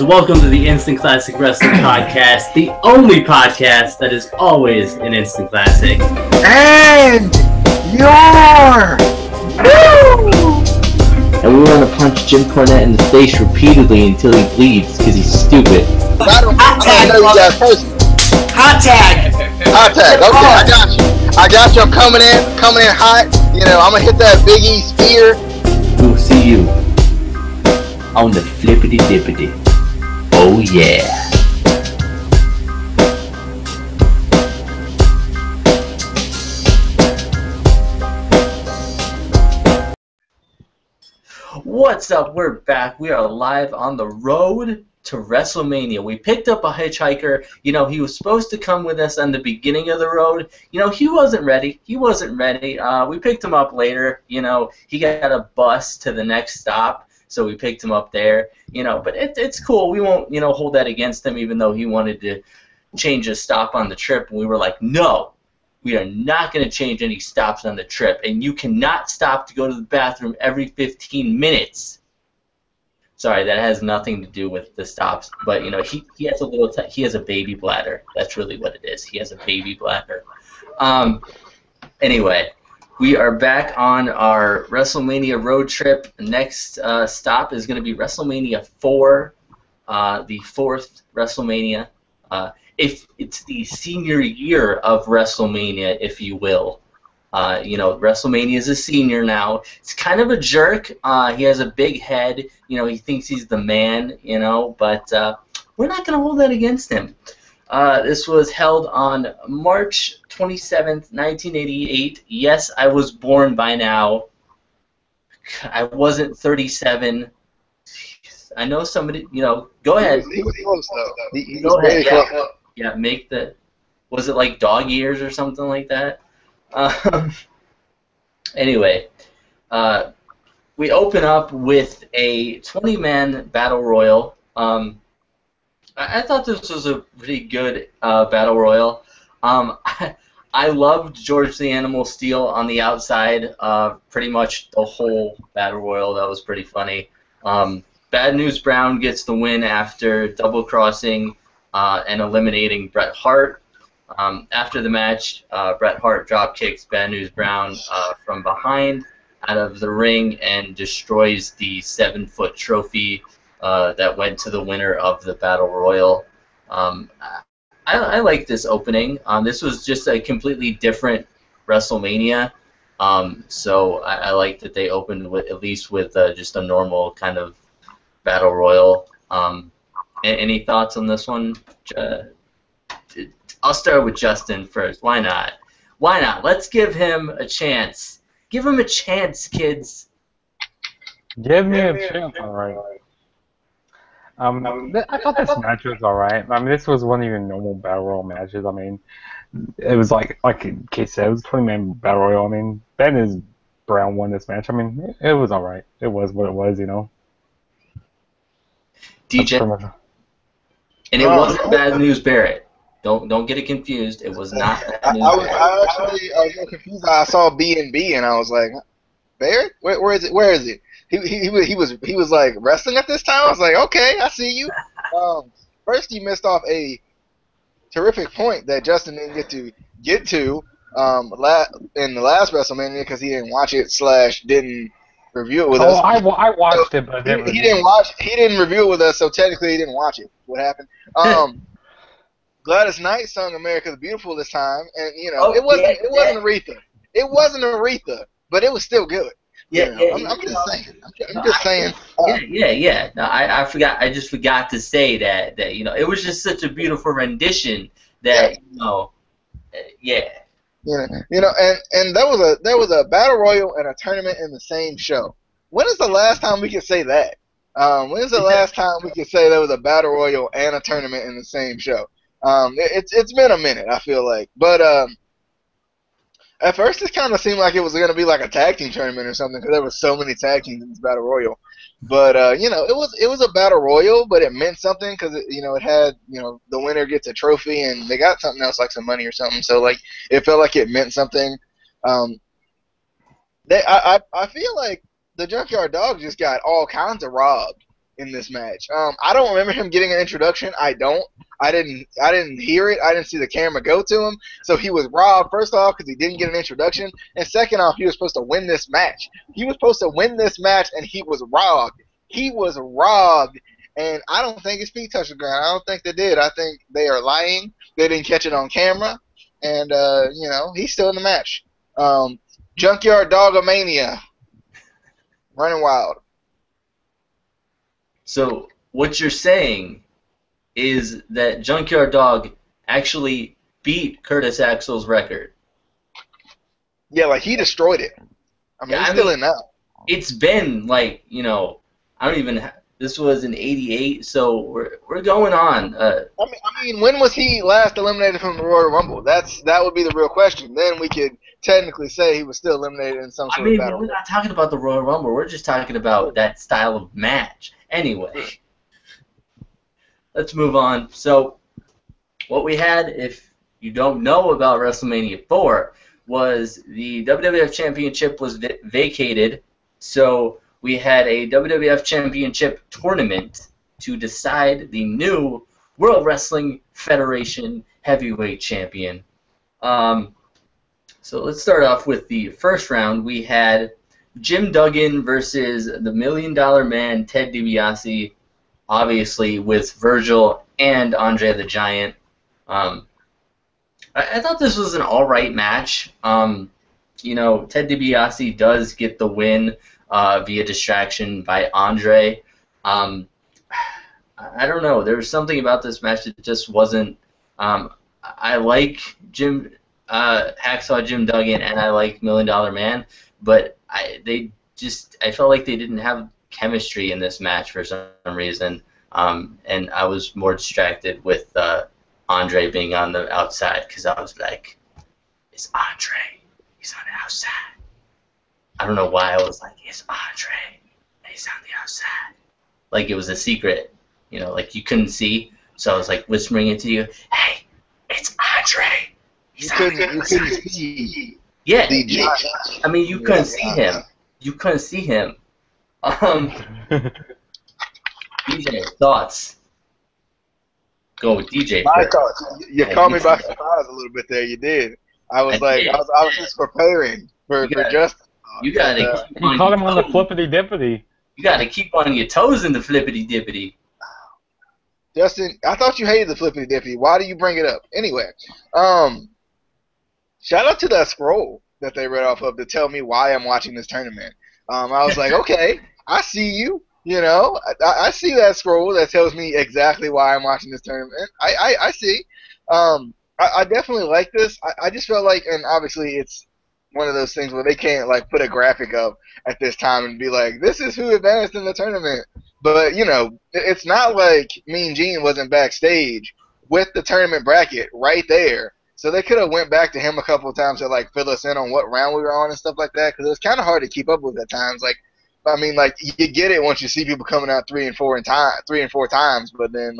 Welcome to the Instant Classic Wrestling Podcast, the only podcast that is always an instant classic. And you're And we want to punch Jim Cornette in the face repeatedly until he bleeds because he's stupid. Hot tag, Hot tag. Hot tag. Okay, I got you. I'm coming in hot. You know, I'm gonna hit that Big E spear. We'll see you on the flippity dippity. Oh yeah. What's up? We're back. We are live on the road to WrestleMania. We picked up a hitchhiker. You know, he was supposed to come with us on the beginning of the road. You know, he wasn't ready. We picked him up later. You know, he got a bus to the next stop, so we picked him up there. You know, but it's cool. We won't, you know, hold that against him, even though he wanted to change his stop on the trip. And we were like, no, we are not going to change any stops on the trip. And you cannot stop to go to the bathroom every 15 minutes. Sorry, that has nothing to do with the stops. But, you know, he has he has a baby bladder. That's really what it is. He has a baby bladder. Anyway, we are back on our WrestleMania road trip. Next stop is going to be WrestleMania 4, the fourth WrestleMania. If it's the senior year of WrestleMania, if you will. You know, WrestleMania is a senior now. It's kind of a jerk. He has a big head. You know, he thinks he's the man, you know, but we're not going to hold that against him. This was held on March 27th, 1988. Yes, I was born by now. I wasn't 37. I know somebody, you know, go ahead. He was close, though. He go was very ahead. close. Yeah, make the, was it like dog ears or something like that? Anyway, we open up with a 20-man battle royal. I thought this was a pretty good battle royal. I loved George the Animal Steel on the outside. Pretty much the whole battle royal. That was pretty funny. Bad News Brown gets the win after double crossing and eliminating Bret Hart. After the match, Bret Hart drop kicks Bad News Brown from behind out of the ring and destroys the 7-foot trophy that went to the winner of the Battle Royal. I like this opening. This was just a completely different WrestleMania, so I like that they opened with at least with just a normal kind of Battle Royal. Any thoughts on this one? I'll start with Justin first. Why not? Why not? Let's give him a chance. Give him a chance, kids. Give me a chance, alright. I thought this match was alright. I mean, this was one of your normal Battle Royal matches. I mean, it was like Kate said, it was a 20-man Battle Royal. I mean, Bad News Brown won this match. I mean, it was alright. It was what it was, you know. DJ. And it wasn't Bad News Barrett. Don't get it confused. It was not Bad News Barrett. I was a little confused. I saw B&B and I was like, Barrett? Where is it? Where is it? He was like wrestling at this time. I was like, okay, I see you. First, you missed off a terrific point that Justin didn't get to in the last WrestleMania because he didn't watch it / didn't review it with us. I watched it, but he didn't watch. He didn't review it with us, so technically he didn't watch it. What happened? Gladys Knight sung "America the Beautiful" this time, and you know it wasn't Aretha. It wasn't Aretha, but it was still good. Yeah, you know, I'm just saying. I'm just saying. Yeah. No, I forgot. I just forgot to say that you know it was just such a beautiful rendition that you know, yeah. Yeah, you know, and there was a battle royal and a tournament in the same show. When is the last time we could say that? When is the last time we could say there was a battle royal and a tournament in the same show? It's been a minute, I feel like, but at first it kind of seemed like it was going to be like a tag team tournament or something because there were so many tag teams in this battle royal. But you know, it was a battle royal, but it meant something because you know it had the winner gets a trophy and they got something else like some money or something. So like it felt like it meant something. I feel like the Junkyard Dog just got all kinds of robbed in this match. I don't remember him getting an introduction. I didn't hear it. I didn't see the camera go to him. So he was robbed, first off, because he didn't get an introduction. And second off, he was supposed to win this match. He was supposed to win this match, and he was robbed. He was robbed. And I don't think his feet touched the ground. I don't think they did. I think they are lying. They didn't catch it on camera. And, he's still in the match. Junkyard Dogomania. Running wild. So what you're saying is that Junkyard Dog actually beat Curtis Axel's record. Yeah, like he destroyed it. He's still in now. It's been I don't even. This was in '88, so we're going on. When was he last eliminated from the Royal Rumble? That would be the real question. Then we could technically say he was still eliminated in some sort of battle. We're not talking about the Royal Rumble. We're just talking about that style of match. Anyway, let's move on. So, what we had, if you don't know about WrestleMania 4, was the WWF Championship was vacated. So we had a WWF Championship tournament to decide the new World Wrestling Federation Heavyweight Champion. So let's start off with the first round. We had Jim Duggan versus the $1 Million Man, Ted DiBiase, obviously with Virgil and Andre the Giant. I thought this was an alright match. Ted DiBiase does get the win via distraction by Andre. I don't know. There was something about this match that just wasn't. I like Hacksaw Jim Duggan, and I like $1 Million Man, but I felt like they didn't have chemistry in this match for some reason, and I was more distracted with Andre being on the outside because I was like, it's Andre. He's on the outside. I don't know why I was like, it's Andre. And he's on the outside. Like it was a secret. Like you couldn't see. So I was like whispering it to you, hey, it's Andre. He's on the outside. You couldn't see. Yeah. You couldn't see him. You couldn't see him. DJ, thoughts? Go with DJ. My thoughts. You caught me by surprise a little bit there. You did. I was just preparing for Justin. You gotta. You caught him on the flippity dippity. You gotta keep on your toes in the flippity dippity. Justin, I thought you hated the flippity dippity. Why do you bring it up? Anyway, shout out to that scroll that they read off of to tell me why I'm watching this tournament. I was like, okay, I see you. I see that scroll that tells me exactly why I'm watching this tournament. I see. I definitely like this. I just felt like, and obviously it's one of those things where they can't put a graphic up at this time and be like, this is who advanced in the tournament. But it's not like Mean Gene wasn't backstage with the tournament bracket right there. So they could have went back to him a couple of times to fill us in on what round we were on and stuff like that, because it was kind of hard to keep up with at times. You get it once you see people coming out 3 and 4 times, but then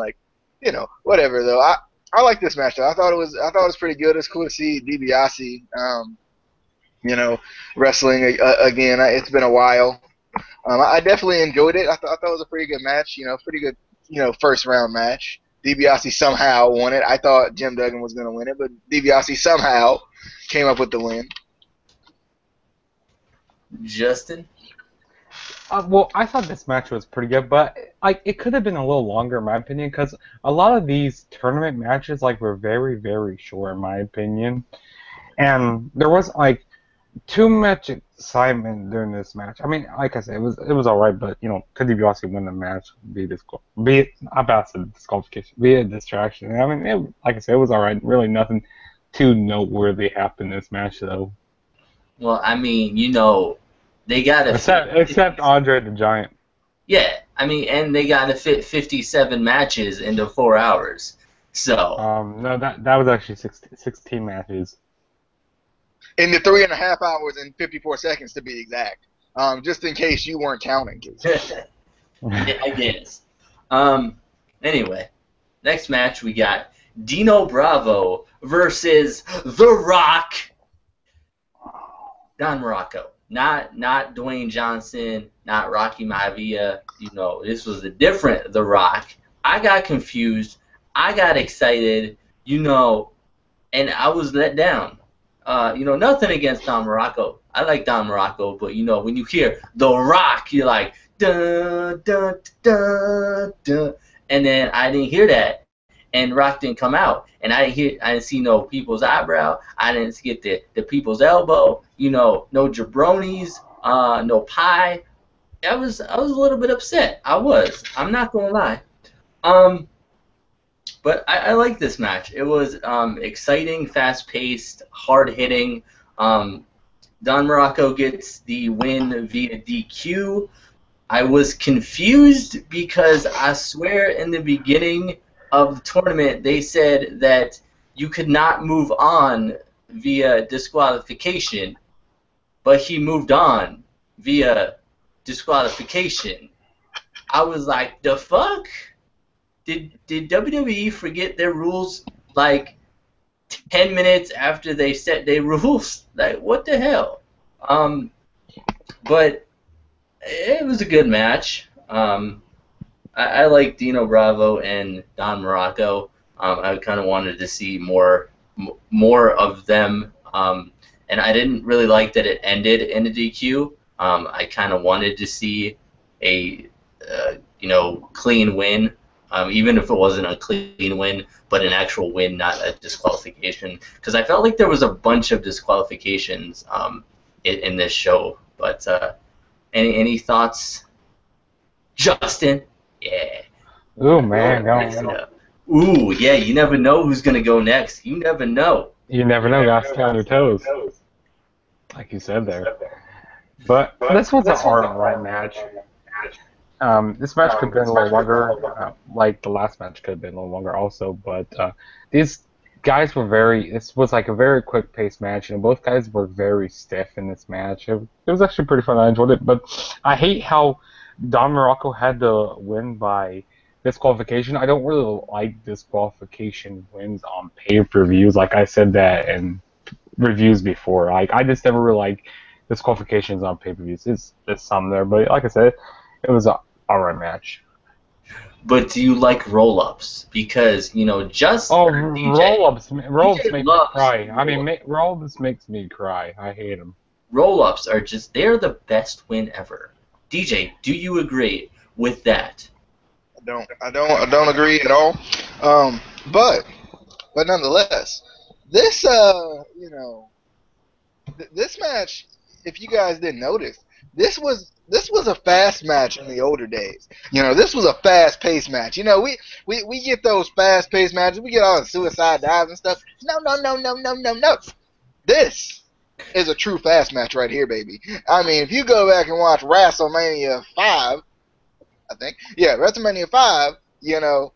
whatever though. I like this match though. I thought it was pretty good. It's cool to see DiBiase, wrestling again. It's been a while. I definitely enjoyed it. I thought it was a pretty good match. Pretty good, first round match. DiBiase somehow won it. I thought Jim Duggan was going to win it, but DiBiase somehow came up with the win. Justin? Well, I thought this match was pretty good, but it could have been a little longer in my opinion, because a lot of these tournament matches were very, very short in my opinion, and there wasn't too much excitement during this match. Like I said, it was alright, but could DiBiase win the match? Be a disqualification, be a distraction. Like I said, it was alright. Really, nothing too noteworthy happened in this match though. Well, they gotta except Andre the Giant. Yeah, and they gotta fit 57 matches into 4 hours. So no, that was actually 16 matches. In the 3.5 hours and 54 seconds to be exact. Just in case you weren't counting. Yeah, I guess. Anyway, next match we got Dino Bravo versus The Rock, Don Morocco. not Dwayne Johnson, not Rocky Maivia. You know, this was a different The Rock. I got confused. I got excited. You know, and I was let down. You know, nothing against Don Morocco. I like Don Morocco, but you know, when you hear The Rock, you're like, dun dun dun dun, and then I didn't hear that, and Rock didn't come out, and I didn't see no people's eyebrow. I didn't get the people's elbow. You know, no jabronis, no pie. I was a little bit upset. I'm not gonna lie. But I like this match. It was exciting, fast-paced, hard-hitting. Don Morocco gets the win via DQ. I was confused because I swear in the beginning of the tournament they said that you could not move on via disqualification, but he moved on via disqualification. I was like, the fuck? Did WWE forget their rules like 10 minutes after they set their rules? Like, what the hell? But it was a good match. I like Dino Bravo and Don Morocco. I kind of wanted to see more of them. And I didn't really like that it ended in a DQ. I kind of wanted to see a clean win. Even if it wasn't a clean win, but an actual win, not a disqualification. Because I felt like there was a bunch of disqualifications in this show. But any thoughts, Justin? Yeah. Ooh, man. Ooh, yeah. You never know who's gonna go next. You never know. You never know. Gotta stay on your toes, like you said there. But this was an alright match. This match could have been a little longer, like the last match could have been a little longer also, but these guys were this was like a very quick-paced match, and both guys were very stiff in this match. It was actually pretty fun. I enjoyed it, but I hate how Don Morocco had to win by disqualification. I don't really like disqualification wins on pay-per-views. Like I said that in reviews before. Like I just never really like disqualifications on pay-per-views. There's some there, but like I said, it was a alright match. But do you like roll-ups? Because, you know, just roll-ups make me cry. I mean, roll-ups makes me cry. I hate them. Roll-ups are they're the best win ever. DJ, do you agree with that? I don't agree at all. But nonetheless, this this match, if you guys didn't notice, this was a fast match in the older days. You know, this was a fast-paced match. You know, we get those fast-paced matches. We get all the suicide dives and stuff. No. This is a true fast match right here, baby. I mean, if you go back and watch WrestleMania 5, I think, WrestleMania 5, you know,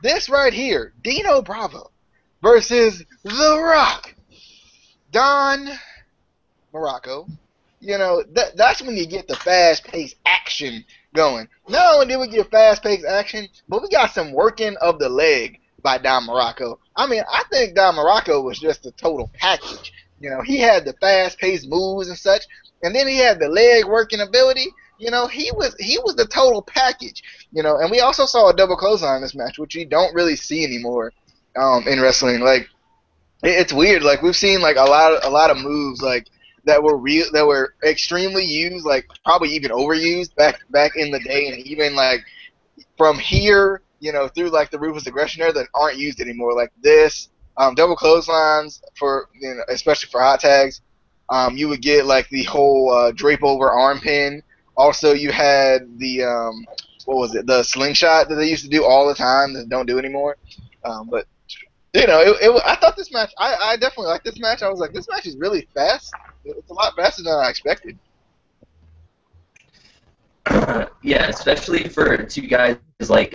this right here, Dino Bravo versus The Rock, Don Morocco. You know, that's when you get the fast-paced action going. Not only did we get fast-paced action, but we got some working of the leg by Don Morocco. I mean, I think Don Morocco was just a total package. You know, he had the fast-paced moves and such, and then he had the leg working ability. You know, he was the total package. You know, and we also saw a double clothesline in this match, which you don't really see anymore in wrestling. Like, it's weird. Like, we've seen like a lot of moves like that were extremely used, like probably even overused back in the day, and even like from here, you know, through like the Ruthless Aggression era that aren't used anymore. Like this, double clotheslines for, you know, especially for hot tags. You would get like the whole drape over arm pin. Also, you had the the slingshot that they used to do all the time that don't do anymore. But you know, I thought this match, I definitely liked this match. I was like, this match is really fast. It's a lot faster than I expected. Yeah, especially for two guys like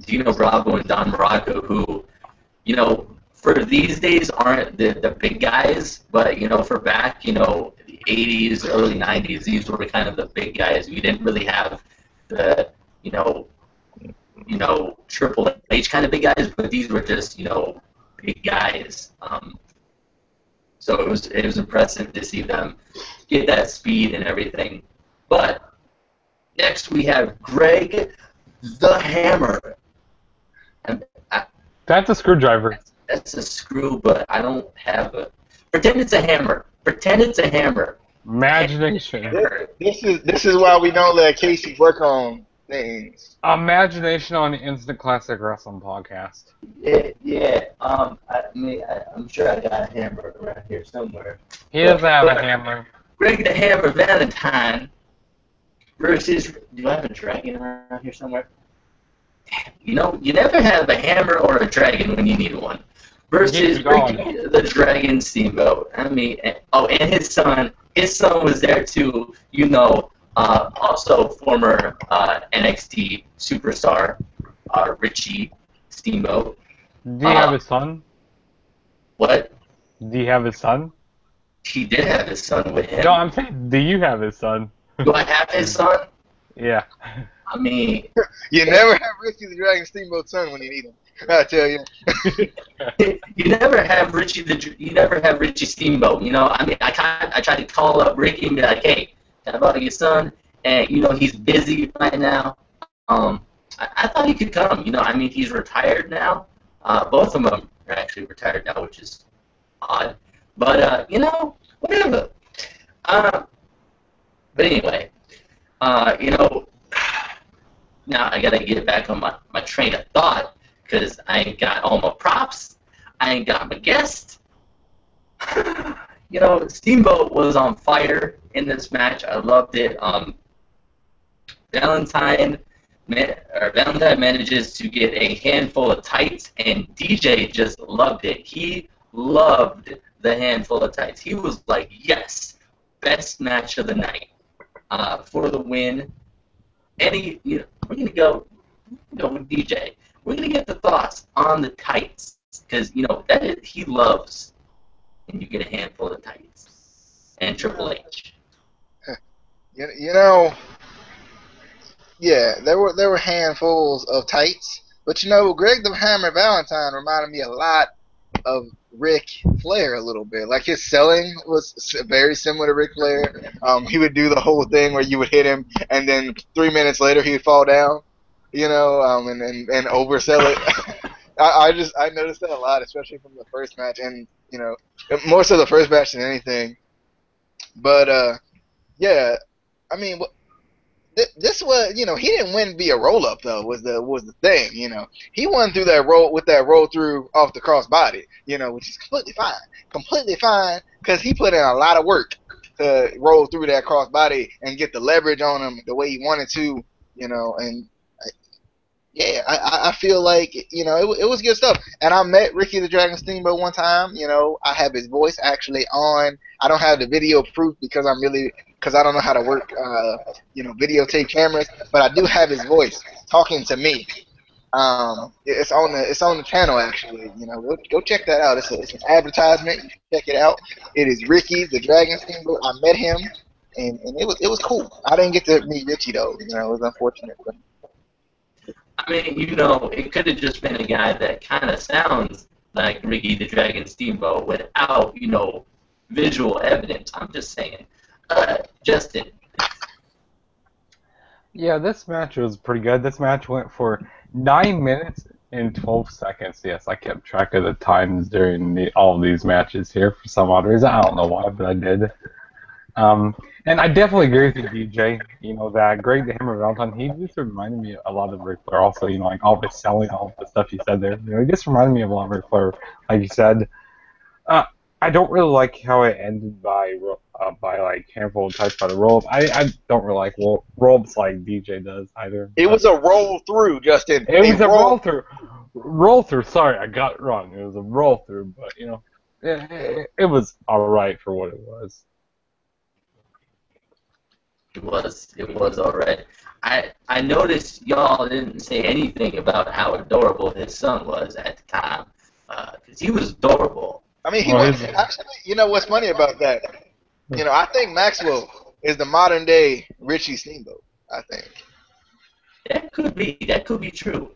Dino Bravo and Don Morocco, who, you know, for these days aren't the big guys, but, you know, for back, you know, the 80s, early 90s, these were kind of the big guys. We didn't really have the, you know, Triple H kind of big guys, but these were just, you know, big guys. So it was impressive to see them. get that speed and everything. But next we have Greg the Hammer. And That's a screwdriver. that's a screw, but I don't have a. Pretend it's a hammer. Pretend it's a hammer. Imagination. This is why we don't let Casey work on things. Imagination on the Instant Classic Wrestling podcast. Yeah. I'm sure I got a hammer around here somewhere. He doesn't have a hammer. Greg the Hammer Valentine versus. Do I have a dragon around here somewhere? You know, you never have a hammer or a dragon when you need one. Versus Ricky the Dragon Steamboat. I mean, and his son. His son was there too. You know, also former NXT superstar Richie Steamboat. Do you have his son? What? Do you have his son? He did have his son with him. No, I'm saying, do you have his son? Do I have his son? Yeah. I mean, You never have Ricky the Dragon Steamboat's son when you need him. I tell you. you never have Richie Steamboat. You know, I mean, I tried to call up Ricky and be like, hey, can I bother your son? And you know, he's busy right now. I thought he could come. You know, I mean, he's retired now. Both of them are actually retired now, which is odd. But you know, whatever. But anyway, you know, now I gotta get back on my train of thought because I ain't got all my props. I ain't got my guest. You know, Steamboat was on fire in this match. I loved it. Valentine manages to get a handful of tights, and DJ just loved it. He loved the handful of tights. He was like, yes, best match of the night for the win. And you know, we're going to go with DJ. We're going to get the thoughts on the tights because, you know, he loves and you get a handful of tights. And Triple H. You know, yeah, there were handfuls of tights, but you know, Greg the Hammer Valentine reminded me a lot of Ric Flair a little bit. Like his selling was very similar to Ric Flair. He would do the whole thing where you would hit him, and then 3 minutes later he would fall down. You know, and oversell it. I noticed that a lot, especially from the first match, and you know, more so the first match than anything. But yeah, I mean, this was, you know, he didn't win via roll up though. Was the thing, you know? He won through that roll through off the crossbody, you know, which is completely fine, because he put in a lot of work to roll through that crossbody and get the leverage on him the way he wanted to, you know, and. Yeah, I feel like, you know, it was good stuff. And I met Ricky the Dragon Steamboat one time. You know, I have his voice actually on. I don't have the video proof because I don't know how to work, you know, videotape cameras. But I do have his voice talking to me. It's on the channel actually. You know, go check that out. It's an advertisement. You can check it out. It is Ricky the Dragon Steamboat. I met him, and it was cool. I didn't get to meet Richie though. You know, it was unfortunate. But. I mean, you know, it could have just been a guy that kind of sounds like Ricky the Dragon Steamboat without, you know, visual evidence. I'm just saying. Justin. Yeah, this match was pretty good. This match went for 9 minutes and 12 seconds. Yes, I kept track of the times during all of these matches here for some odd reason. I don't know why, but I did. And I definitely agree with you, DJ. You know, that Greg the Hammer Valentine, he just reminded me a lot of Ric Flair also, you know, like all the selling, all the stuff you said there. You know, he just reminded me of a lot of Ric Flair, like you said. I don't really like how it ended by like handful of tights by the roll-up. I don't really like roll-ups like DJ does either. It was a roll through, Justin. It was a roll through. Roll through. Sorry, I got it wrong. It was a roll through, but you know, it was all right for what it was. It was all right. I noticed y'all didn't say anything about how adorable his son was at the time, because he was adorable. I mean, he was actually. You know what's funny about that? You know, I think Maxwell is the modern day Richie Steamboat. I think that could be true.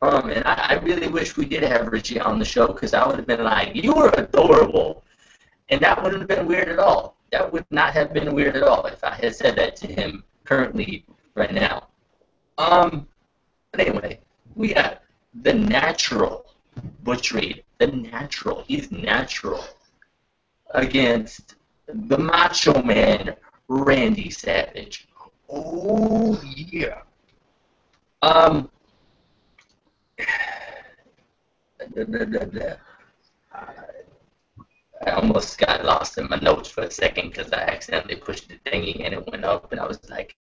And I really wish we did have Richie on the show because I would have been like, you were adorable, and that wouldn't have been weird at all. that would not have been weird at all if I had said that to him currently right now. But anyway, we got the natural Butch Reed. The natural. He's natural. Against the Macho Man, Randy Savage. Oh, yeah. I almost got lost in my notes for a second because I accidentally pushed the thingy and it went up, and I was like,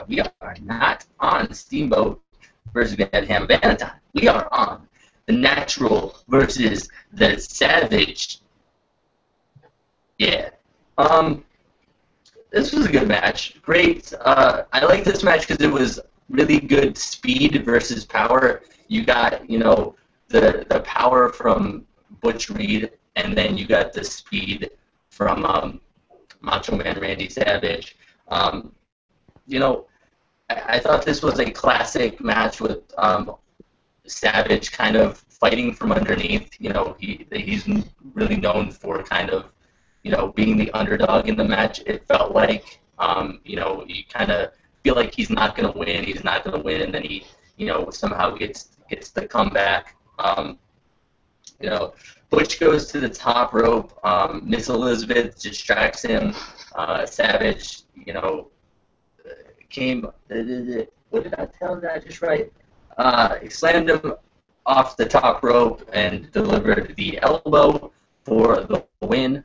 we are not on Steamboat versus Van Ham Valentine. We are on the Natural versus the Savage. Yeah. This was a good match. Great. I like this match because it was really good speed versus power. You got, you know, the power from Butch Reed, and then you got the speed from Macho Man Randy Savage. You know, I thought this was a classic match with Savage kind of fighting from underneath. You know, he's really known for kind of, you know, being the underdog in the match. It felt like, you know, you kind of feel like he's not going to win, and then he, you know, somehow gets the comeback. You know, Butch goes to the top rope. Miss Elizabeth distracts him. Savage, you know, came. What did I tell him that just right? He slammed him off the top rope and delivered the elbow for the win.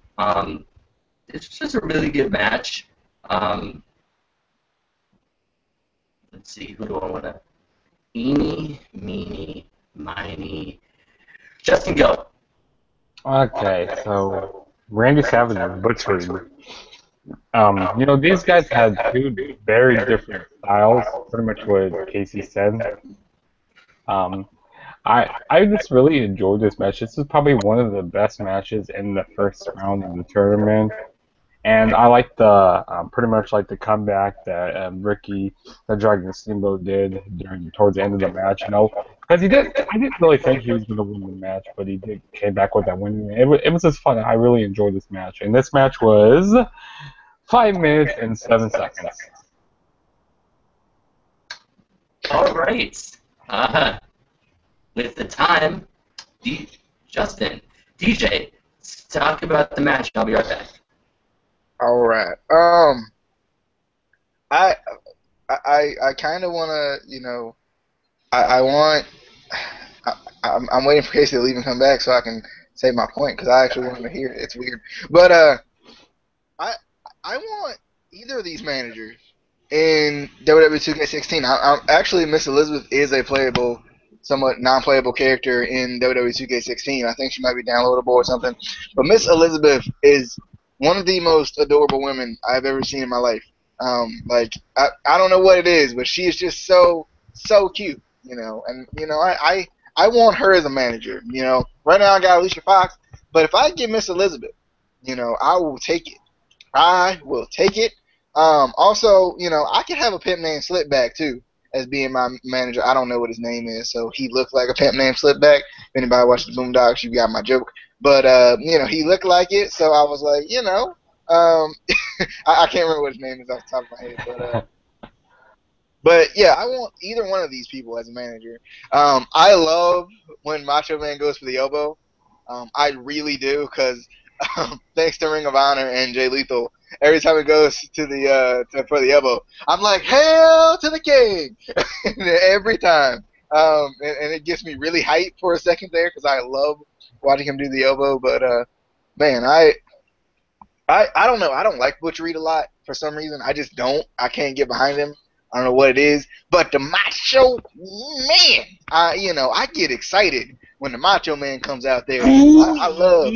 It's just a really good match. Let's see, who do I want to? Eeny, meeny, miny. Justin, go. Okay, so Randy Savage and Butch Reed. You know, these guys had two very different styles, pretty much what Casey said. I just really enjoyed this match. This is probably one of the best matches in the first round of the tournament. And I like pretty much like the comeback that Ricky the Dragon Steamboat did towards the end of the match, you know, because I didn't really think he was going to win the match, but he came back with that win. It was just fun. I really enjoyed this match, and this match was 5 minutes and 7 seconds. All right. With the time, Justin, DJ, talk about the match. I'll be right back. All right. I kind of want to, you know, I'm waiting for Casey to leave and come back so I can say my point because I actually want to hear it. It's weird, but I want either of these managers in WWF 2K16. I'm actually, Miss Elizabeth is a playable, somewhat non-playable character in WWF 2K16. I think she might be downloadable or something, but Miss Elizabeth is one of the most adorable women I've ever seen in my life. Like, I don't know what it is, but she is just so cute, you know. And, you know, I want her as a manager, you know. Right now I got Alicia Fox, but if I get Miss Elizabeth, you know, I will take it. I will take it. Also, you know, I could have a pimp named Slipback, too, as being my manager. I don't know what his name is, so he looked like a pimp named Slipback. If anybody watches the Boondocks, you got my joke. But, you know, he looked like it, so I was like, you know, I can't remember what his name is off the top of my head. But yeah, I want either one of these people as a manager. I love when Macho Man goes for the elbow. I really do, because thanks to Ring of Honor and Jay Lethal, every time it goes to the for the elbow, I'm like, hail to the king! Every time. And it gets me really hyped for a second there, because I love watching him do the elbow. But man, I don't know. I don't like Butch Reed a lot for some reason. I just don't. I can't get behind him. I don't know what it is. But the Macho Man, you know, I get excited when the Macho Man comes out there. I love.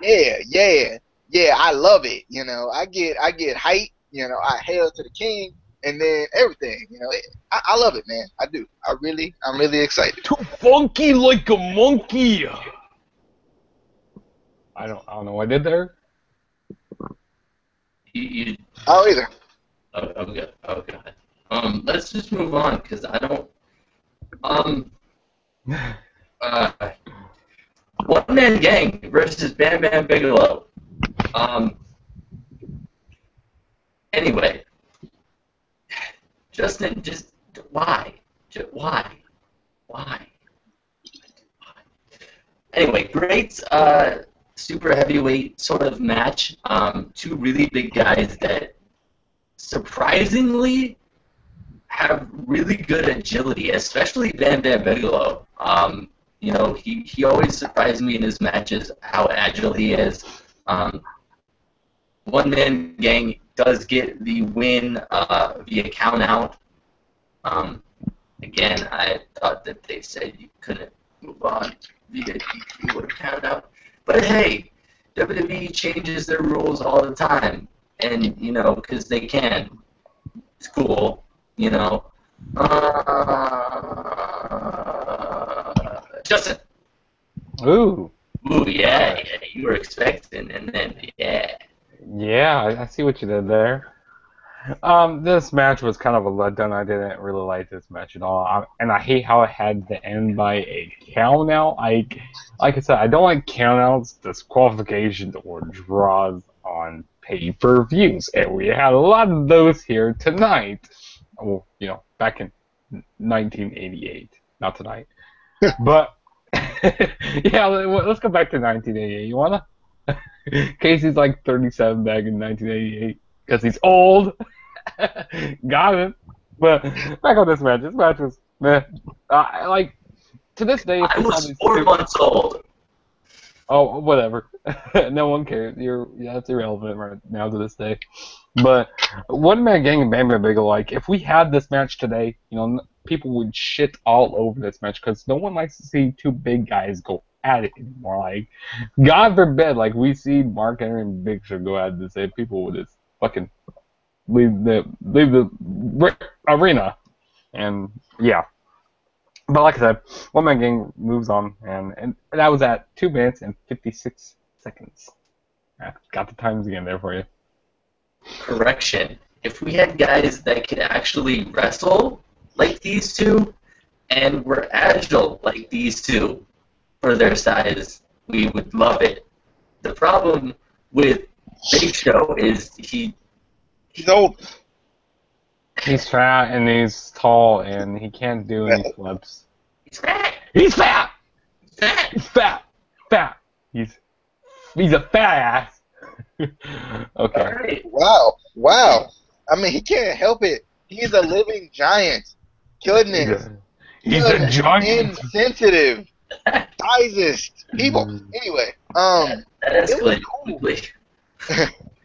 Yeah. I love it. You know, I get hyped. You know, I hail to the king, and then everything. You know, I love it, man. I do. I'm really excited. Too funky like a monkey. I don't know what I did there. Oh, either. Okay. Let's just move on because I don't. One Man Gang versus Bam Bam Bigelow. Anyway, Justin, just why? Why? Why? Anyway, great super heavyweight sort of match. Two really big guys that surprisingly have really good agility, especially Bam Bam Bigelow. You know, he always surprised me in his matches how agile he is. One Man Gang does get the win via count out. Again, I thought that they said you couldn't move on via DQ or count out. But hey, WWE changes their rules all the time. And, you know, because they can. It's cool, you know. Justin. Ooh. Ooh, yeah, you were expecting, and then, yeah. Yeah, I see what you did there. This match was kind of a letdown. I didn't really like this match at all, and I hate how it had to end by a count out. Like I said, I don't like count outs, disqualifications, or draws on pay-per-views, and we had a lot of those here tonight. Well, you know, back in 1988, not tonight, but yeah, let's go back to 1988. You wanna? Casey's like 37 back in 1988 because he's old. Got it. But back on this match. This match was meh. Like to this day, I was 4 months old. Oh, whatever. No one cares. That's irrelevant right now to this day. But One Man Gang and Bam Bam Bigelow, like if we had this match today, you know, people would shit all over this match because no one likes to see two big guys go at it anymore. Like, God forbid, like we see Mark Henry and Big Show go at it the same, people would just fucking leave the arena. And yeah. But like I said, One Man Gang moves on, and that was at 2 minutes and 56 seconds. I got the times again there for you. Correction. If we had guys that could actually wrestle like these two and were agile like these two for their size, we would love it. The problem with Big Show is he's old. He's fat and he's tall and he can't do any flips. He's fat. He's fat. He's fat. He's fat. Fat. He's a fat ass. Okay. All right. Wow. I mean, he can't help it. He's a living giant. Goodness. He's a giant. Insensitive. Sizest. People. Anyway, That escalated quickly.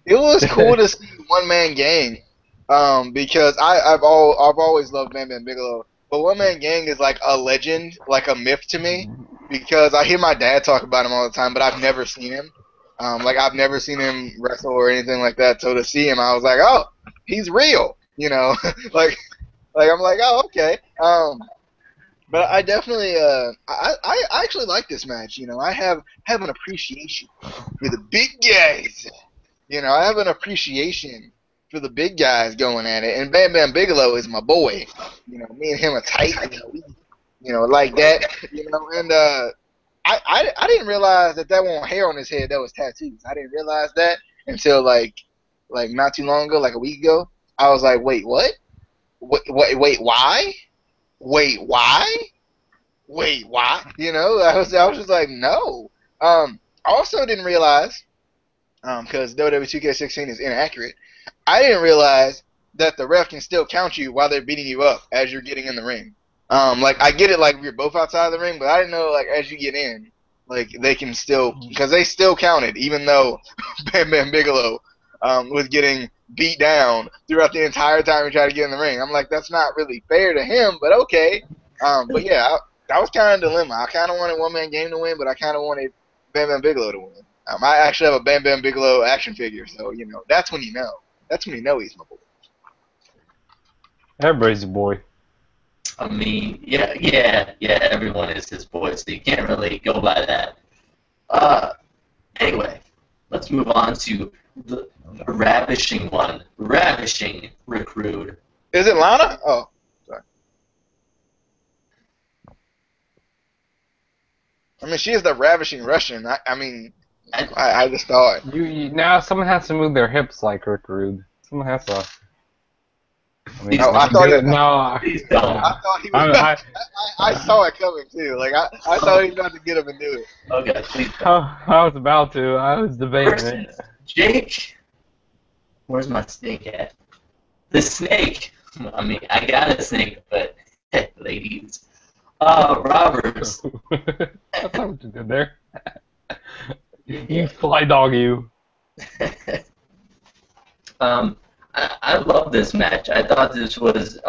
It was cool to see One Man Gang. Because I've always loved Bam Bam Bigelow, but One Man Gang is like a legend, like a myth to me, because I hear my dad talk about him all the time, but I've never seen him. Like I've never seen him wrestle or anything like that. So to see him, I was like, oh, he's real, you know. like I'm like, oh, okay. But I definitely, I actually like this match. You know, I have an appreciation for the big guys. You know, I have an appreciation for the big guys going at it, and Bam Bam Bigelow is my boy. You know, me and him are tight. You know, like that. You know, and I didn't realize that wasn't hair on his head. That was tattoos. I didn't realize that until like not too long ago, like a week ago. I was like, wait, what? Wait, why? Wait, why? Wait, why? You know, I was just like, no. I also didn't realize, because WWE 2K16 is inaccurate, I didn't realize that the ref can still count you while they're beating you up as you're getting in the ring. Like, I get it, like, we're both outside the ring, but I didn't know, like, as you get in, like, they can still, because they still counted, even though Bam Bam Bigelow was getting beat down throughout the entire time he tried to get in the ring. I'm like, that's not really fair to him, but okay. But yeah, that was kind of a dilemma. I kind of wanted One Man Game to win, but I kind of wanted Bam Bam Bigelow to win. I actually have a Bam Bam Bigelow action figure, so, you know, that's when you know. That's when you know he's my boy. Everybody's a boy. I mean, yeah, everyone is his boy, so you can't really go by that. Anyway, let's move on to the ravishing one. Ravishing Rick Rude. Is it Lana? Oh, sorry. I mean, she is the ravishing Russian. I mean, I just thought. Now someone has to move their hips like Rick Rude. Someone has to. I mean, Please Oh, I thought he- no. Please don't. I thought he was. I, I saw it coming too. Like I thought he was about to get up and do it. Okay, please don't. I was about to. I was debating it. Versus Jake. Where's my snake at? The snake. I mean, I got a snake, but ladies. Roberts. That's not what you did there. You fly dog, you. I love this match. I thought this was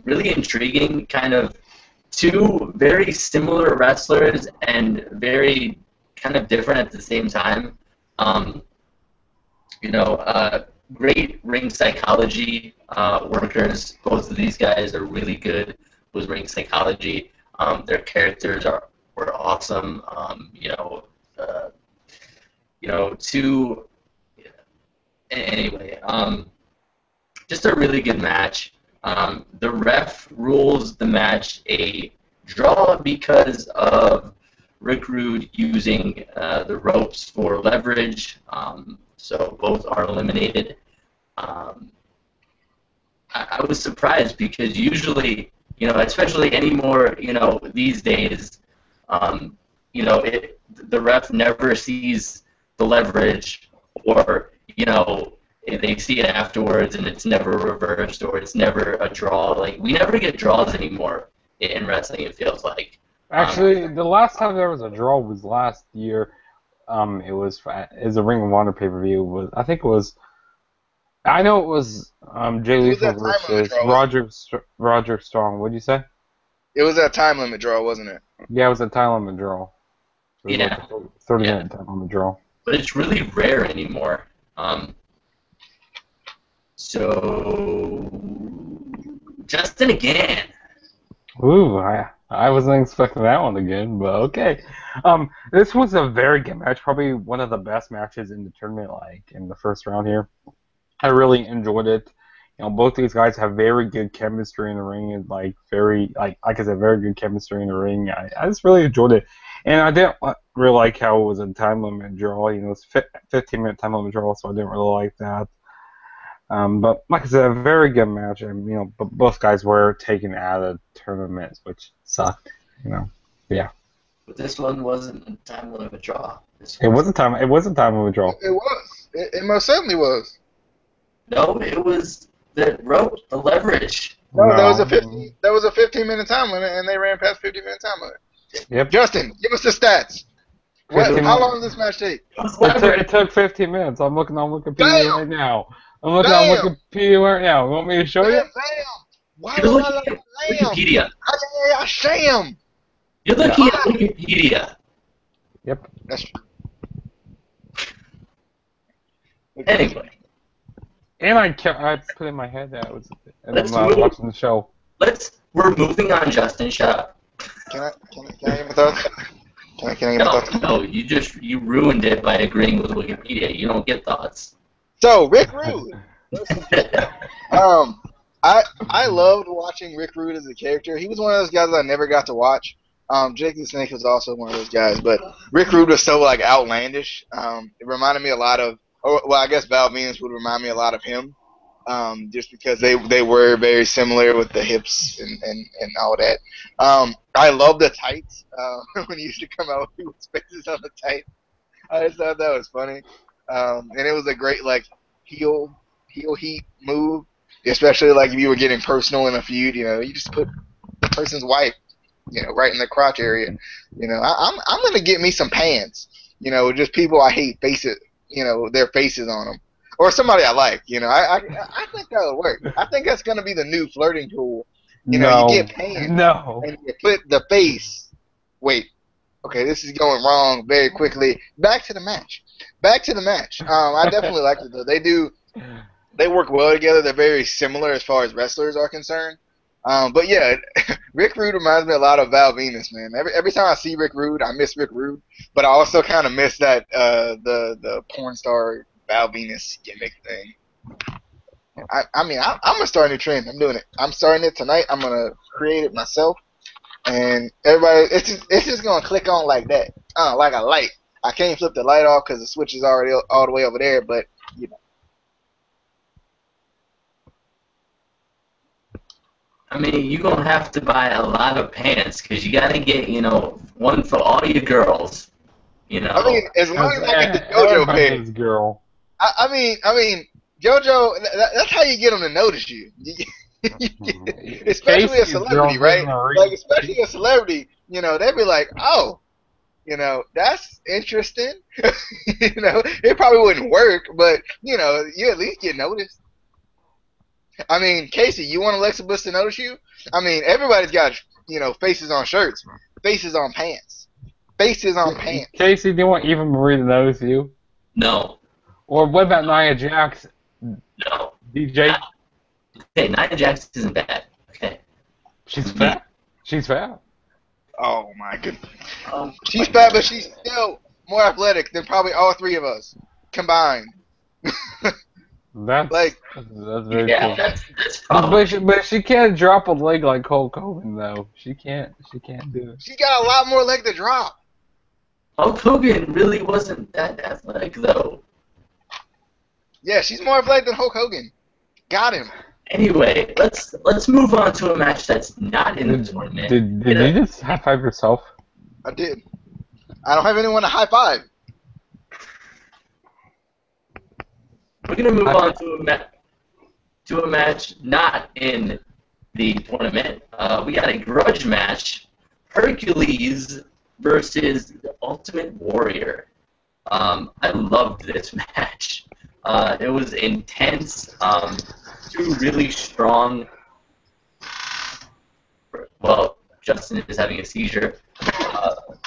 really intriguing. Kind of two very similar wrestlers and very kind of different at the same time. Great ring psychology workers. Both of these guys are really good with ring psychology. Their characters were awesome. Anyway, just a really good match. The ref rules the match a draw because of Rick Rude using the ropes for leverage. So both are eliminated. I was surprised because usually, especially anymore, these days, the ref never sees the leverage, or they see it afterwards and it's never reversed, or it's never a draw. Like, we never get draws anymore in wrestling, it feels like. Actually, the last time there was a draw was last year. It was a Ring of Honor pay-per-view. I know it was Jay Lethal versus Roger Strong. What did you say? It was a time limit draw, wasn't it? Yeah, it was a time limit draw. It was Yeah. like a 30-minute time limit draw. But it's really rare anymore. So Justin again. Ooh, I wasn't expecting that one again, but okay. This was a very good match, probably one of the best matches in the tournament, like in the first round here. I really enjoyed it. Both these guys have very good chemistry in the ring, and like I said, very good chemistry in the ring. I just really enjoyed it, and I didn't really like how it was a time limit draw. It's 15-minute time limit draw, so I didn't really like that. But like I said, a very good match, and but both guys were taken out of tournaments, which sucked. Yeah. But this one wasn't a time limit draw. It was a time limit draw. It was. It most certainly was. No, it was the rope, the leverage. No, No. that was a 15-minute time limit, and they ran past 15-minute time limit. Yep. Justin, give us the stats. 15 How long did this match take? It took 15 minutes. I'm looking on Wikipedia Damn! right now. I'm looking on Wikipedia right now. You want me to show you? Damn! Why You're do I looking like at Lamb? Wikipedia. I sham. You're looking at Wikipedia. Yep. That's true. Anyway, And I put in my head that and Let's I'm move. watching the show. we're moving on, Justin. Shut up. Can I get my thoughts? Can I get my thoughts? No, you ruined it by agreeing with Wikipedia. You don't get thoughts. So, Rick Rude. I loved watching Rick Rude as a character. He was one of those guys that I never got to watch. Jake the Snake was also one of those guys, but Rick Rude was so outlandish. It reminded me a lot of, I guess Val Venus would remind me a lot of him, just because they were very similar with the hips and all that. I love the tights when he used to come out with people's faces on the tights. I just thought that was funny, and it was a great heel heat move, especially if you were getting personal in a feud. You just put the person's wife, right in the crotch area. I'm gonna get me some pants. Just people I hate faces. Their faces on them, or somebody I like. I think that would work. I think that's gonna be the new flirting tool. No. You get pants. No. And you put the face. Wait. Okay, this is going wrong very quickly. Back to the match. I definitely like it though. They work well together. They're very similar as far as wrestlers are concerned. But yeah, Rick Rude reminds me a lot of Val Venus, man. Every time I see Rick Rude, I miss Rick Rude, but I also kind of miss that the porn star Val Venus gimmick thing. I'm gonna start a new trend. I'm doing it. I'm starting it tonight. I'm gonna create it myself, and everybody, it's just gonna click on like that, like a light. I can't flip the light off because the switch is already all the way over there, but I mean, you're going to have to buy a lot of pants because you got to get, one for all your girls, I mean, as long as I get the JoJo Everybody pair. has a girl. I mean, JoJo. That's how you get them to notice you. Especially a Casey's celebrity, girl right? isn't a Like, especially a celebrity. They'd be like, oh, that's interesting. It probably wouldn't work, but you at least get noticed. I mean, Casey, you want Alexa Bliss to notice you? I mean, everybody's got faces on shirts, faces on pants, faces on pants. Casey, do you want Eva Marie to notice you? No. Or what about Nia Jax? No. DJ? Hey, Nia Jax isn't bad. Okay. She's fat. She's fat. Oh my goodness. She's fat, but she's still more athletic than probably all three of us combined. That's very Yeah, cool. that's probably. But she can't drop a leg like Hulk Hogan though. She can't do it. She got a lot more leg to drop. Hulk Hogan really wasn't that athletic, though. Yeah, she's more athletic than Hulk Hogan. Got him. Anyway, let's move on to a match that's not in the tournament. Did you just high five yourself? I did. I don't have anyone to high five. We're gonna move on to a match not in the tournament. We got a grudge match: Hercules versus the Ultimate Warrior. I loved this match. It was intense. Two really strong. Well, Justin is having a seizure.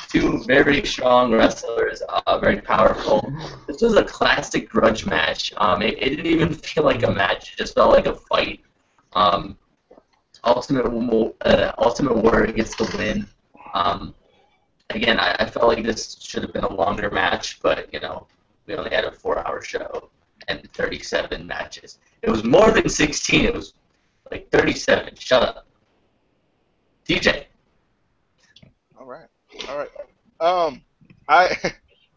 Two very strong wrestlers, very powerful. This was a classic grudge match. It didn't even feel like a match; it just felt like a fight. Ultimate Warrior gets the win. Again, I felt like this should have been a longer match, but we only had a 4-hour show and 37 matches. It was more than 16. It was like 37. Shut up, DJ. All right.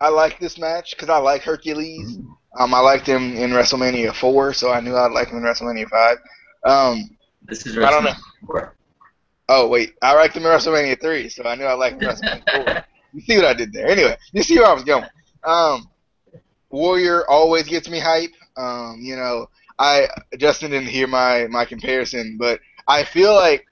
I like this match because I like Hercules. I liked him in WrestleMania 4, so I knew I'd like him in WrestleMania 5. This is I don't know. WrestleMania 4. Oh wait, I liked him in WrestleMania 3, so I knew I liked him in WrestleMania 4. You see what I did there? Anyway, you see where I was going. Warrior always gets me hype. Justin didn't hear my comparison, but I feel like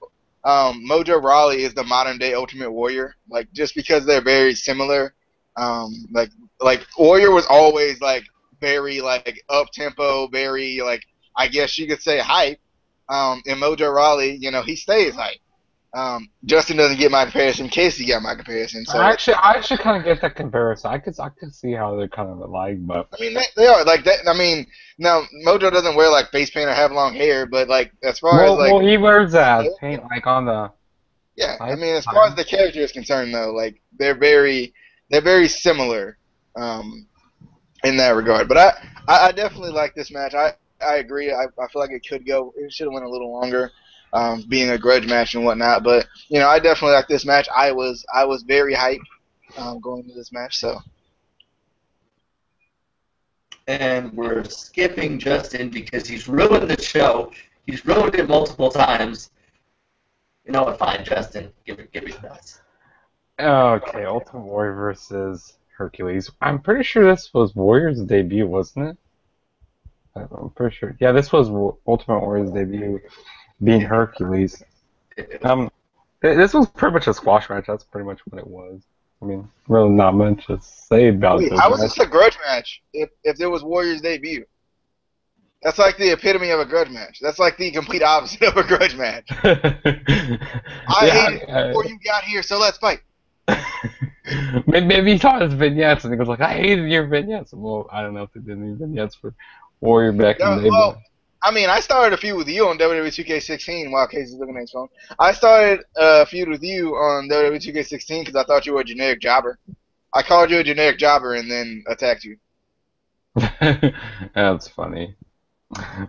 Mojo Rawley is the modern day Ultimate Warrior, like just because they're very similar. Like Warrior was always like very like up tempo, very like I guess you could say hype. And Mojo Rawley, he stays hype. Justin doesn't get my comparison. Casey got my comparison. So I actually kind of get that comparison. I could see how they're kind of alike, but I mean they are like that. I mean, now Mojo doesn't wear like face paint or have long hair, but like as far as like he wears that paint like on the. Yeah, I mean as far as the character is concerned though, like they're very similar in that regard. But I definitely like this match. I agree. I feel like it should have went a little longer. Being a grudge match and whatnot, but I definitely like this match. I was very hyped going into this match. So, And we're skipping Justin because he's ruined the show. He's ruined it multiple times. You know what? Fine, Justin. Give me nuts. Okay, Ultimate Warrior versus Hercules. I'm pretty sure this was Warrior's debut, wasn't it? I'm pretty sure. Yeah, this was Ultimate Warrior's debut. Being Hercules. This was pretty much a squash match. That's pretty much what it was. I mean, really not much to say about this. How was this a grudge match if there was Warrior's debut? That's like the epitome of a grudge match. That's like the complete opposite of a grudge match. I hated it before you got here, so let's fight. Maybe he saw his vignettes and he was like, I hated your vignettes. Well, I don't know if they did any vignettes for Warrior back in the day. Well, I mean, I started a feud with you on WWE 2K16 while Casey's looking at his phone. I started a feud with you on WWE 2K16 because I thought you were a generic jobber. I called you a generic jobber and then attacked you. That's funny.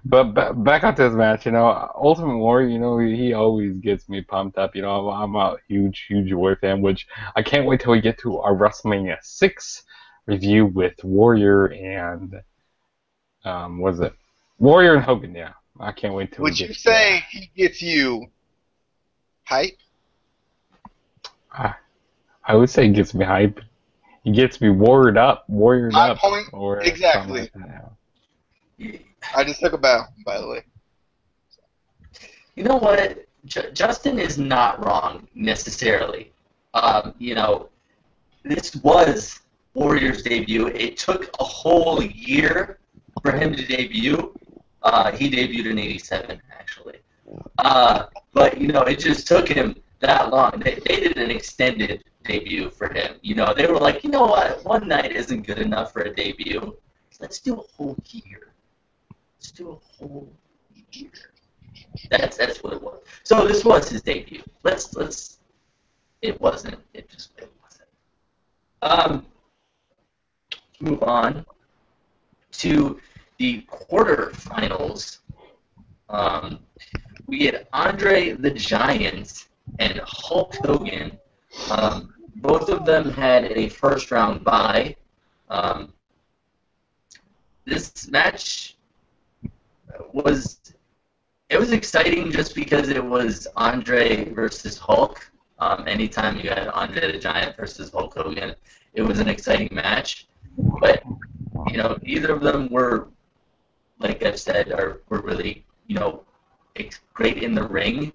But back on this match, Ultimate Warrior, he always gets me pumped up. I'm a huge Warrior fan, which I can't wait till we get to our WrestleMania 6 review with Warrior and what is it? Warrior and Hogan, yeah. I can't wait till. Would you say he gets you Hype? I would say he gets me hype. He gets me warried up, My point, or exactly. something like that. I just took a bow, by the way. You know what? Justin is not wrong necessarily. This was Warrior's debut. It took a whole year for him to debut. He debuted in '87, actually. But it just took him that long. They did an extended debut for him. They were like, you know what? One night isn't good enough for a debut. Let's do a whole year. Let's do a whole year. That's what it was. So this was his debut. Let's. It wasn't. It wasn't. Move on to the quarterfinals. We had Andre the Giant and Hulk Hogan. Both of them had a first-round bye. This match was exciting just because it was Andre versus Hulk. Anytime you had Andre the Giant versus Hulk Hogan, it was an exciting match. But neither of them were, like I've said, were really great in the ring.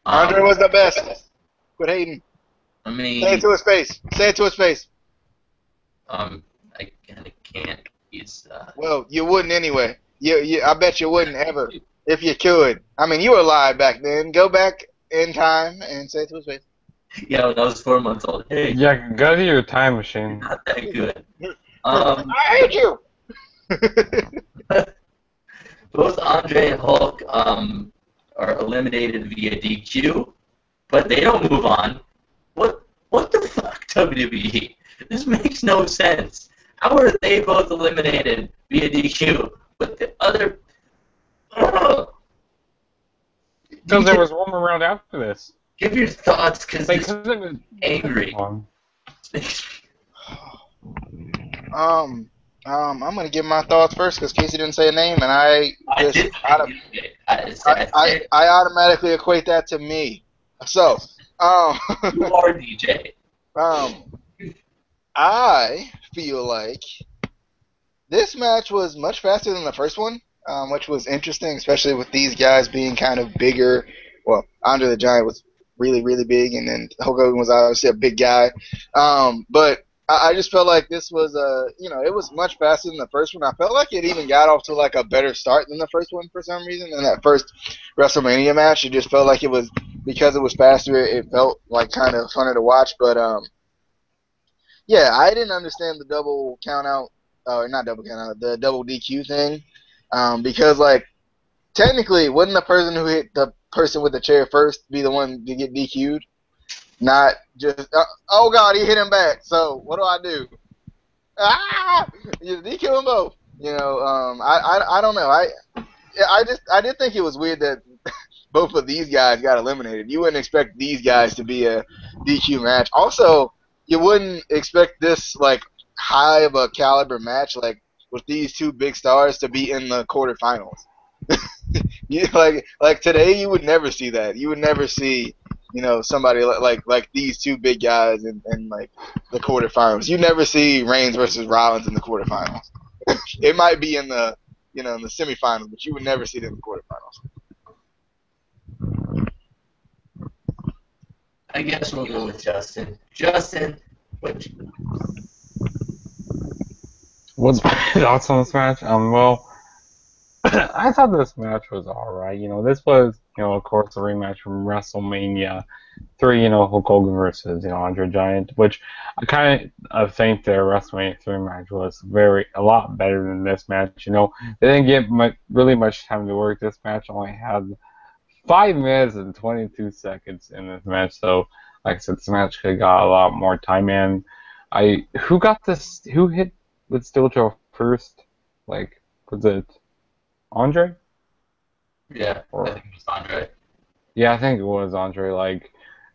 Andre was the best. Quit hating. I mean, Say it to his face. Say it to his face. I kind of can't. He's. Well, you wouldn't anyway. I bet you wouldn't ever. If you could. I mean, you were alive back then. Go back in time and say it to his face. Yeah, when I was 4 months old. Hey, Yeah, go to your time machine. not that good. I hate you! Both Andre and Hulk are eliminated via DQ, but they don't move on. What the fuck, WWE? This makes no sense. How are they both eliminated via DQ, but the other... Because there was one more round after this. Give your thoughts, because Like, it's 'cause it was angry. I'm gonna give my thoughts first because Casey didn't say a name, and I automatically equate that to me. So, you are DJ. I feel like this match was much faster than the first one, which was interesting, especially with these guys being kind of bigger. Well, Andre the Giant was really, really big, and then Hulk Hogan was obviously a big guy. But I just felt like this was it was much faster than the first one. I felt like it even got off to like a better start than the first one for some reason. In that first WrestleMania match, it just felt like it was, because it was faster, it felt like kind of funner to watch. But yeah, I didn't understand the double count out, or not double count out, the double DQ thing, because like technically, wouldn't the person who hit the person with the chair first be the one to get DQ'd? Not just, oh God, he hit him back. So what do I do? You DQ them both. I don't know. I did think it was weird that both of these guys got eliminated. You wouldn't expect these guys to be a DQ match. Also, you wouldn't expect this like high of a caliber match, like with these two big stars, to be in the quarterfinals. Like today, you would never see that. You would never see, somebody like these two big guys in like the quarterfinals. You never see Reigns versus Rollins in the quarterfinals. It might be in the in the semifinals, but you would never see it in the quarterfinals. I guess we'll go with Justin. Justin, What's my thoughts on this match? Well, I thought this match was alright. This was, of course, a rematch from WrestleMania 3, Hulk Hogan versus, Andre Giant, which I kind of think their WrestleMania 3 match was a lot better than this match. They didn't get really much time to work. This match only had 5 minutes and 22 seconds in this match, so like I said, this match could have got a lot more time in. Who hit with Steel Chair first? Like, was it Andre? Yeah, I think it was Andre. Yeah, I think it was Andre. Like,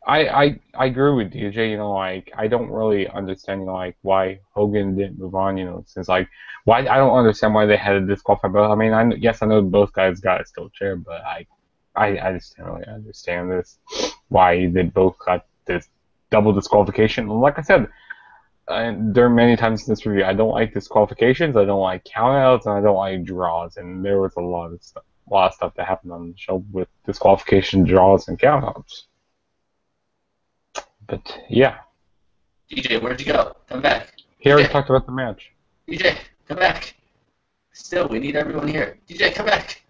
I agree with DJ. Like, I don't really understand, like, why Hogan didn't move on. Since like, why I don't understand why they had to disqualify both. I mean, I know both guys got a Steel Chair, but I just didn't really understand this. why they both got this double disqualification. And like I said, there are many times in this review, I don't like disqualifications, I don't like countouts, and I don't like draws. And there was a lot of stuff that happened on the show with disqualification, draws, and countouts. But yeah. DJ, where'd you go? Come back. He already DJ. talked about the match. DJ, come back. Still, we need everyone here. DJ, come back.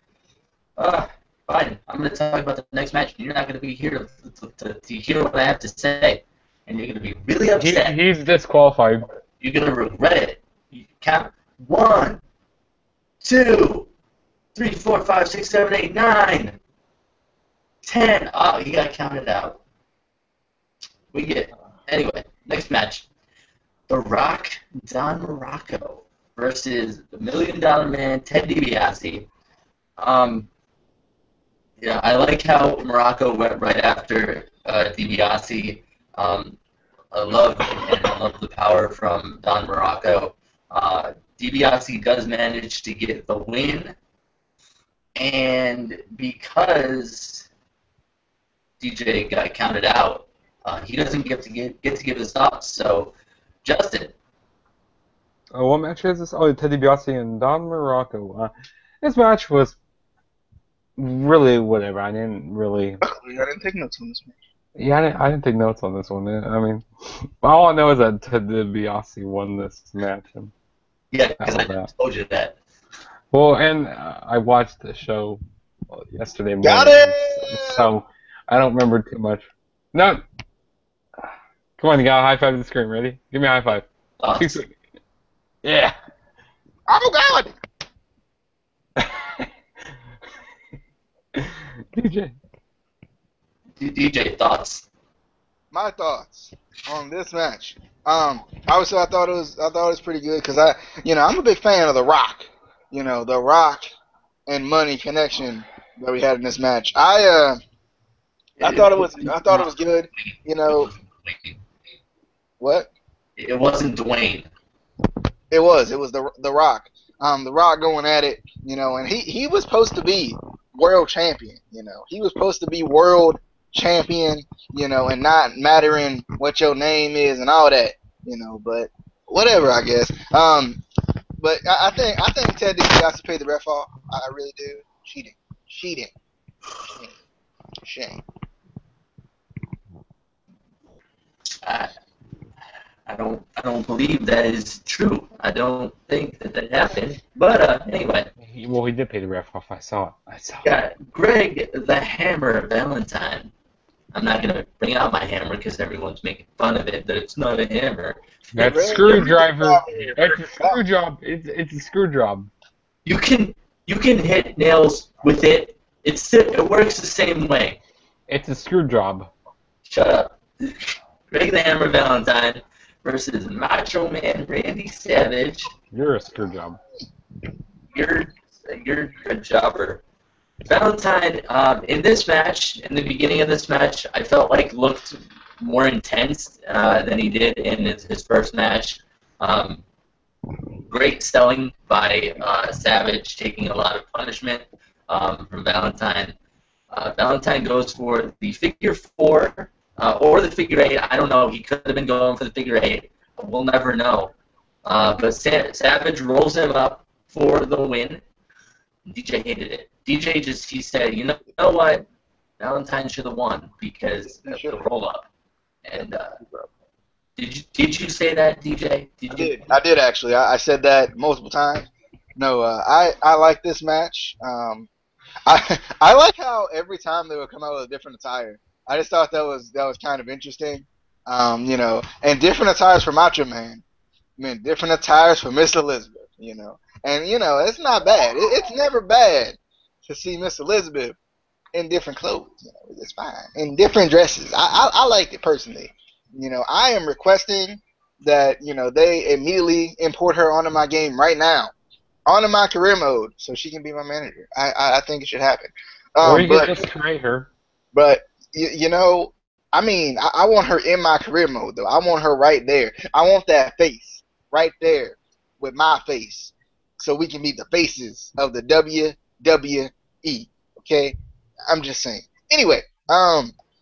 Fine. I'm going to talk about the next match. You're not going to be here to hear what I have to say. And you're going to be really upset. He's disqualified. You're going to regret it. You count 1, 2, 3, 4, 5, 6, 7, 8, 9, 10. Oh, you got to count it out. We get it. Anyway, next match. The Rock, Don Morocco versus the $1 Million Man, Ted DiBiase. I like how Morocco went right after DiBiase. I love the power from Don Morocco. DiBiase does manage to get the win, and because DJ got counted out, he doesn't get to give his thoughts. So, Justin. What match is this? Oh, Ted DiBiase and Don Morocco. This match was really whatever. I didn't take notes on this match. Yeah, I didn't take notes on this one. I mean, all I know is that Ted DiBiase won this match. And yeah, because I told you that. Well, and I watched the show yesterday morning. Got it! So I don't remember too much. No! Come on, you got a high five to the screen. Ready? Give me a high five. Yeah. Oh, God! DJ, thoughts? My thoughts on this match. Obviously, I thought it was pretty good because I'm a big fan of The Rock. The Rock and Money connection that we had in this match. I thought it was good. What? It wasn't Dwayne. It was the Rock. The Rock going at it. And he was supposed to be world champion. He was supposed to be world champion, and not mattering what your name is and all that, but whatever, I guess. But I think Ted DiBiase paid the ref off. I really do. Cheating. Shame. I don't believe that is true. I don't think that happened. But anyway. Well, he did pay the ref off. I saw it. Got Greg the Hammer Valentine. I'm not going to bring out my hammer because everyone's making fun of it, but it's not a hammer. That's a screwdriver. It's a screw job. It's a screw job. You can hit nails with it. It works the same way. It's a screw job. Shut up. Greg the Hammer Valentine versus Macho Man Randy Savage. You're a screw job. You're a jobber. Valentine, in this match, in the beginning of this match, I felt like looked more intense than he did in his first match. Great selling by Savage, taking a lot of punishment from Valentine. Valentine goes for the figure 4 or the figure 8. I don't know. He could have been going for the figure 8. We'll never know. But Savage rolls him up for the win. DJ hated it. DJ he said, you know what? Valentine should have won because of the roll up. And did you say that, DJ? I did actually. I said that multiple times. No, I like this match. I like how every time they would come out with a different attire. I just thought that was kind of interesting. And different attires for Macho Man. Different attires for Miss Elizabeth. And it's not bad. It's never bad to see Miss Elizabeth in different clothes. It's fine. In different dresses. I liked it personally. I am requesting that they immediately import her onto my game right now, onto my career mode, so she can be my manager. I think it should happen. Or you can just create her. But I want her in my career mode though. I want her right there. I want that face right there with my face, so we can be the faces of the WWE. Okay, I'm just saying. Anyway,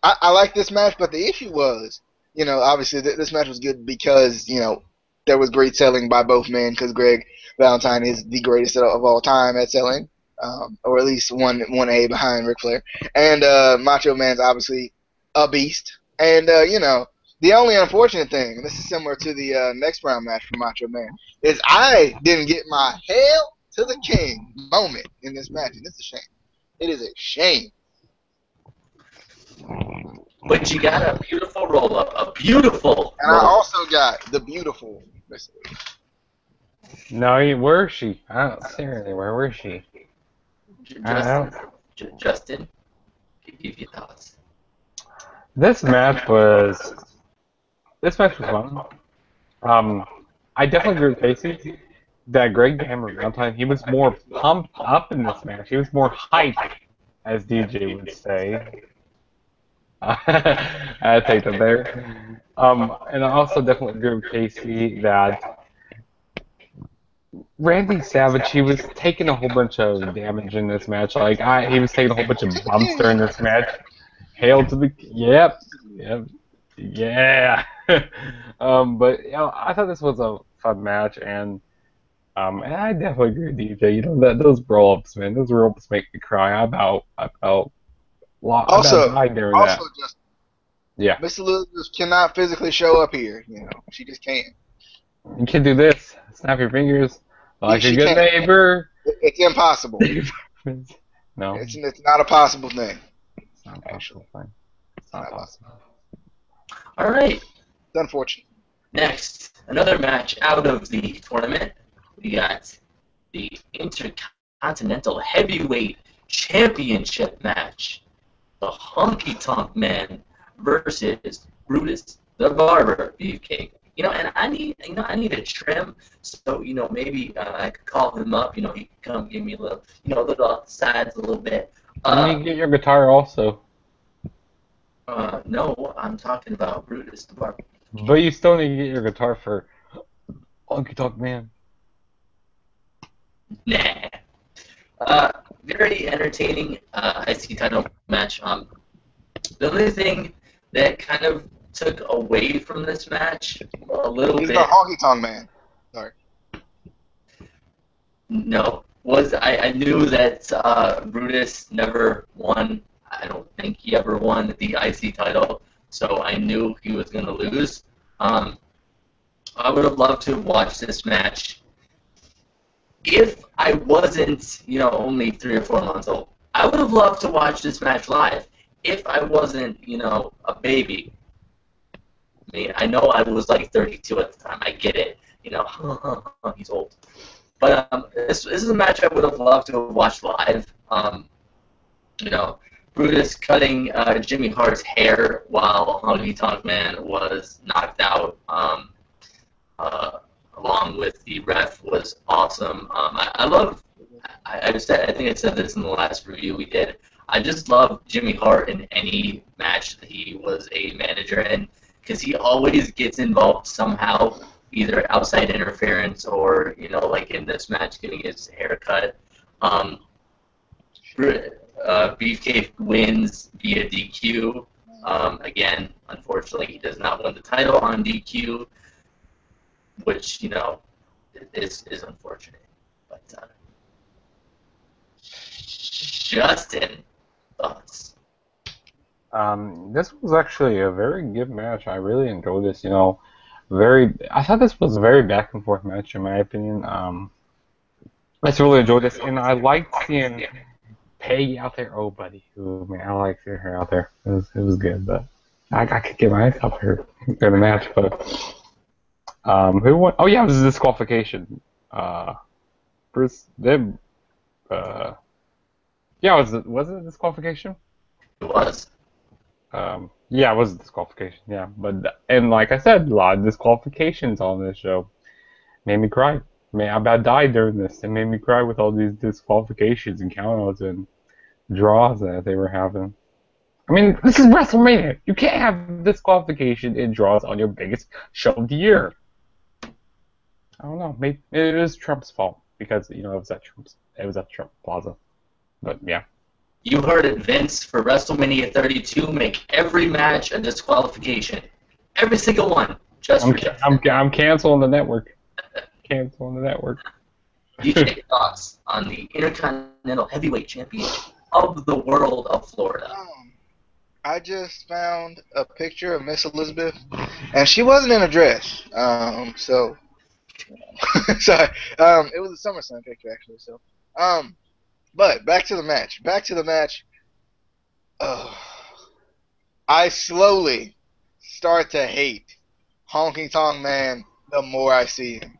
I like this match, but the issue was, obviously this match was good because, there was great selling by both men because Greg Valentine is the greatest of all time at selling, or at least one A behind Ric Flair. And Macho Man's obviously a beast. And, the only unfortunate thing, and this is similar to the next round match for Macho Man, is I didn't get my Hail to the King moment in this match, and it's a shame. It is a shame. But you got a beautiful roll-up. A beautiful And I roll-up. also got the beautiful Miss No, where is she? I don't see her anywhere. Where is she? Justin, give your thoughts. This match was fun. I definitely agree with Casey that Greg the Hammer Valentine, he was more pumped up in this match. He was more hyped, as DJ would say. I take that there. And I also definitely agree with Casey that Randy Savage, he was taking a whole bunch of damage in this match. Like he was taking a whole bunch of bumps during this match. Hail to the yep. Yeah. But I thought this was a fun match, and I definitely agree with DJ. That those roll-ups, man, those roll-ups make me cry. I about died during that. Just Yeah. Miss Elizabeth cannot physically show up here. She just can't. You can do this. Snap your fingers like a good can't. neighbor. It's impossible. No. It's not a possible thing. It's not possible. It's not possible. All right. It's unfortunate. Next, another match out of the tournament. We got the Intercontinental Heavyweight Championship match. The Honky Tonk Man versus Brutus the Barber Beefcake. And I need a trim, so maybe I could call him up. He could come give me a little, little sides a little bit. You need to get your guitar also. No, I'm talking about Brutus the Barber. But you still need to get your guitar for Honky Tonk Man. Nah. Very entertaining IC title match. The only thing that kind of took away from this match a little He's bit. the Honky Tonk Man. Sorry. No, was I knew that Brutus never won. I don't think he ever won the IC title, so I knew he was going to lose. I would have loved to watch this match if I wasn't, only 3 or 4 months old. I would have loved to watch this match live if I wasn't, a baby. I mean, I know I was like 32 at the time. I get it. He's old. But this is a match I would have loved to have watched live. Brutus cutting Jimmy Hart's hair while Honky Tonk Man was knocked out, along with the ref, was awesome. I love. I think I said this in the last review we did. I just love Jimmy Hart in any match that he was a manager in, because he always gets involved somehow, either outside interference or, like in this match, getting his hair cut. Beefcake wins via DQ. Again, unfortunately, he does not win the title on DQ, which, is unfortunate. But, Justin, thoughts? This was actually a very good match. I really enjoyed this. I thought this was a very back and forth match in my opinion. I just really enjoyed this, and I liked seeing Peggy out there. Oh, buddy, ooh, man, I like seeing her out there. It was good, but I could get my eyes off her during the match. But who won? Oh yeah, it was a disqualification. Bruce did. Yeah, was it a disqualification? It was. Yeah, it was a disqualification. Yeah, and like I said, a lot of disqualifications on this show made me cry. Man, I about died during this. It made me cry with all these disqualifications and countouts and draws that they were having. I mean, this is WrestleMania. You can't have disqualification and draws on your biggest show of the year. I don't know. Maybe it was Trump's fault because it was at Trump Plaza. But yeah. You heard it, Vince. For WrestleMania 32, make every match a disqualification. Every single one. Just for Justin. I'm canceling the network. Canceling the network. DJ, thoughts on the Intercontinental Heavyweight Champion of the world of Florida? I just found a picture of Miss Elizabeth, and she wasn't in a dress. So sorry. It was a SummerSlam picture actually. So, but back to the match. I slowly start to hate Honky Tonk Man the more I see him.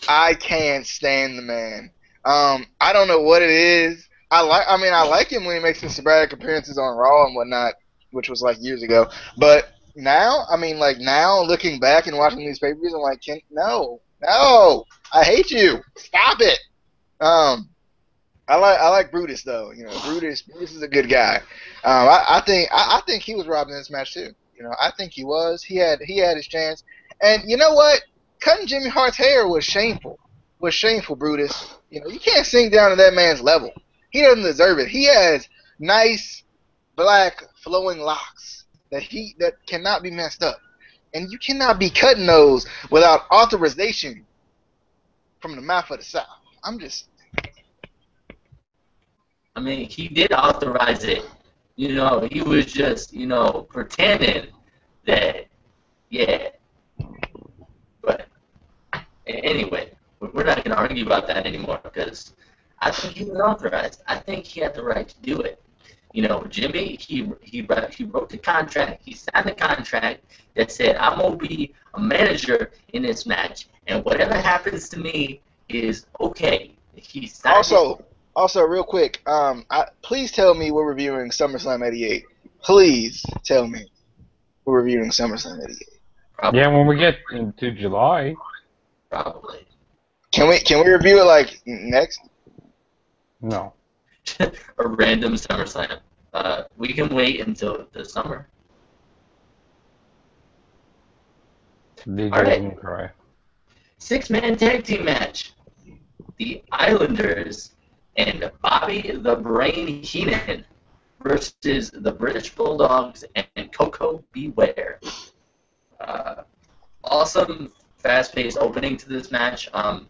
I can't stand the man. I don't know what it is. I like him when he makes his sporadic appearances on Raw and whatnot, which was like years ago. But now, now looking back and watching these pay-per-views, I'm like, no, I hate you. Stop it. I like Brutus though. You know, Brutus is a good guy. I think he was robbed in this match too. You know, I think he was. He had his chance. And you know what? Cutting Jimmy Hart's hair was shameful. Brutus. You know, you can't sink down to that man's level. He doesn't deserve it. He has nice black flowing locks that cannot be messed up. And you cannot be cutting those without authorization from the mouth of the South. I mean, he did authorize it. You know, he was just, pretending that, yeah. But anyway, we're not going to argue about that anymore because I think he was authorized. I think he had the right to do it. You know, Jimmy, he wrote the contract. He signed the contract that said, I'm going to be a manager in this match, and whatever happens to me is okay. He signed Also, real quick, please tell me we're reviewing SummerSlam '88. Please tell me we're reviewing SummerSlam '88. Probably. Yeah, when we get into July. Probably. Can we review it like next? No. A random SummerSlam. We can wait until the summer. DJ All right. didn't cry. 6-man tag team match. The Islanders and Bobby the Brain Heenan versus the British Bulldogs and Coco Beware. Awesome, fast-paced opening to this match. I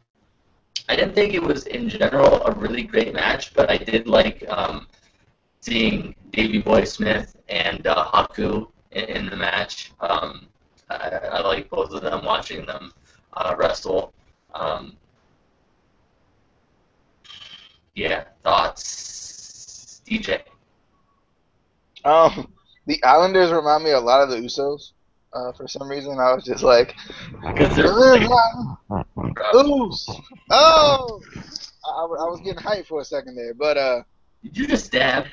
didn't think it was, in general, a really great match, but I did like seeing Davey Boy Smith and Haku in the match. I like both of them, watching them wrestle. Yeah, thoughts, DJ? The Islanders remind me a lot of the Usos. For some reason, I was just like, Because they're Usos. Oh, I was getting hyped for a second there, but Did you just stab?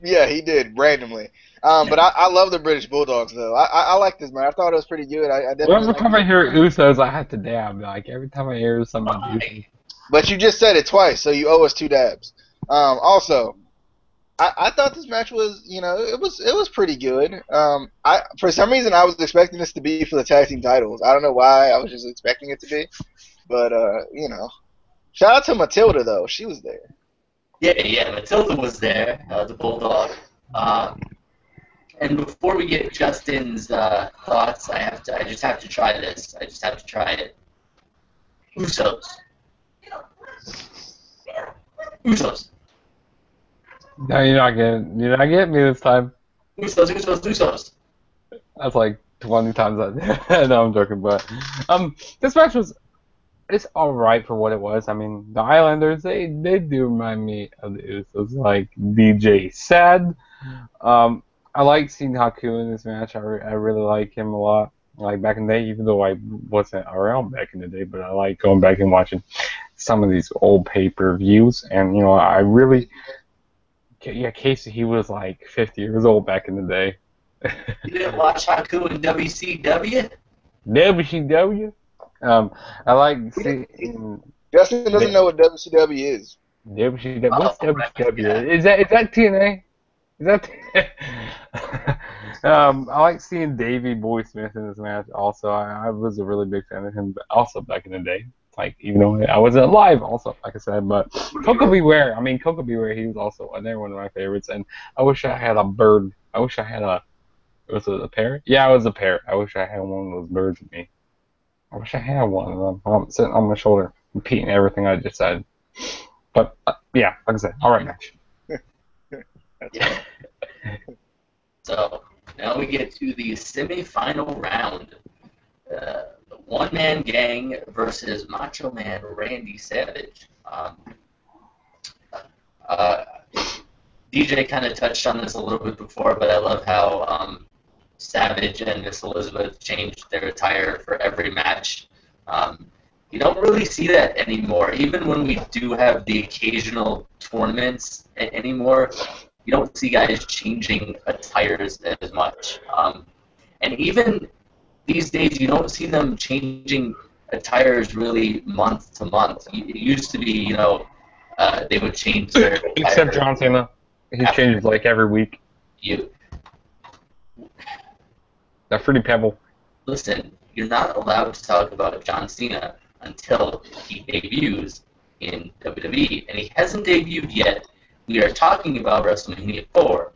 yeah, he did randomly. But I love the British Bulldogs though. I like this man. I thought it was pretty good. I definitely. Every time I hear Usos, I have to dab. Like every time I hear something about Usos. But you just said it twice, so you owe us 2 dabs. Also, I thought this match was, it was pretty good. For some reason I was expecting this to be for the tag team titles. I don't know why. I was just expecting it to be, but shout out to Matilda though. She was there. Yeah, Matilda was there, the Bulldog. And before we get Justin's thoughts, I just have to try this. I just have to try it. Usos. Usos. No, you're not getting me this time. Usos. That's like 20 times that. No, I'm joking, but this match it's alright for what it was. I mean, the Islanders, they do remind me of the Usos, like DJ said. I like seeing Haku in this match. I really like him a lot. Like back in the day, even though I wasn't around back in the day, but I like going back and watching some of these old pay-per-views, and I really, Casey, he was like 50 years old back in the day. You didn't watch Haku in WCW? WCW? I like seeing. Justin doesn't know what WCW is. WCW. What's WCW? Is that TNA? Is that? I like seeing Davey Boy Smith in this match. Also, I was a really big fan of him, but also back in the day. Like, even though I wasn't alive, also, like I said, but Coco Beware. I mean, Coco Beware. He was also another one of my favorites, and I wish I had a bird. I wish I had a. Was it a parrot? Yeah, it was a parrot. I wish I had one of those birds with me. I wish I had one of them sitting on my shoulder, repeating everything I just said. But yeah, like I said, all right, match. Yeah. So now we get to the semi-final round. The one-man gang versus Macho Man Randy Savage. DJ kind of touched on this a little bit before, but I love how Savage and Miss Elizabeth changed their attire for every match. You don't really see that anymore. Even when we do have the occasional tournaments anymore, you don't see guys changing attires as much. And even these days, you don't see them changing attires really month to month. It used to be, they would change their attire. Except John Cena. He changes like every week. That Fruity Pebble. Listen, you're not allowed to talk about John Cena until he debuts in WWE, and he hasn't debuted yet. We are talking about WrestleMania 4.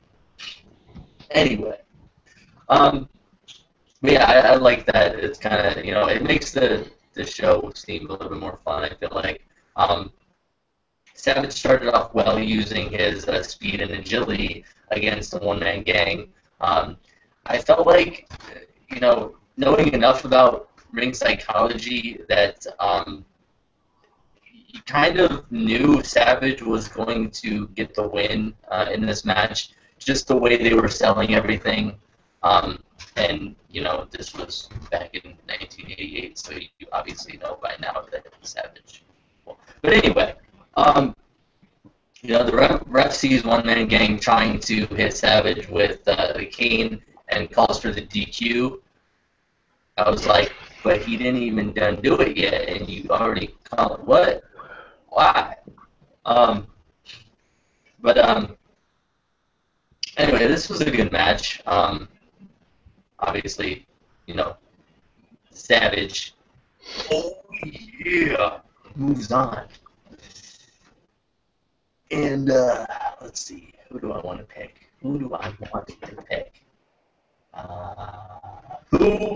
Anyway, yeah, I like that. It's kind of, it makes the show seem a little bit more fun, I feel like. Savage started off well using his speed and agility against the one-man gang. I felt like, knowing enough about ring psychology that you kind of knew Savage was going to get the win in this match, just the way they were selling everything. And, this was back in 1988, so you obviously know by now that Savage. But anyway, the ref sees one-man gang trying to hit Savage with the cane and calls for the DQ. I was like, but he didn't even done do it yet, and you already call it what? Why? Anyway, this was a good match. Obviously, Savage. Oh yeah, moves on. And let's see, who do I want to pick? Who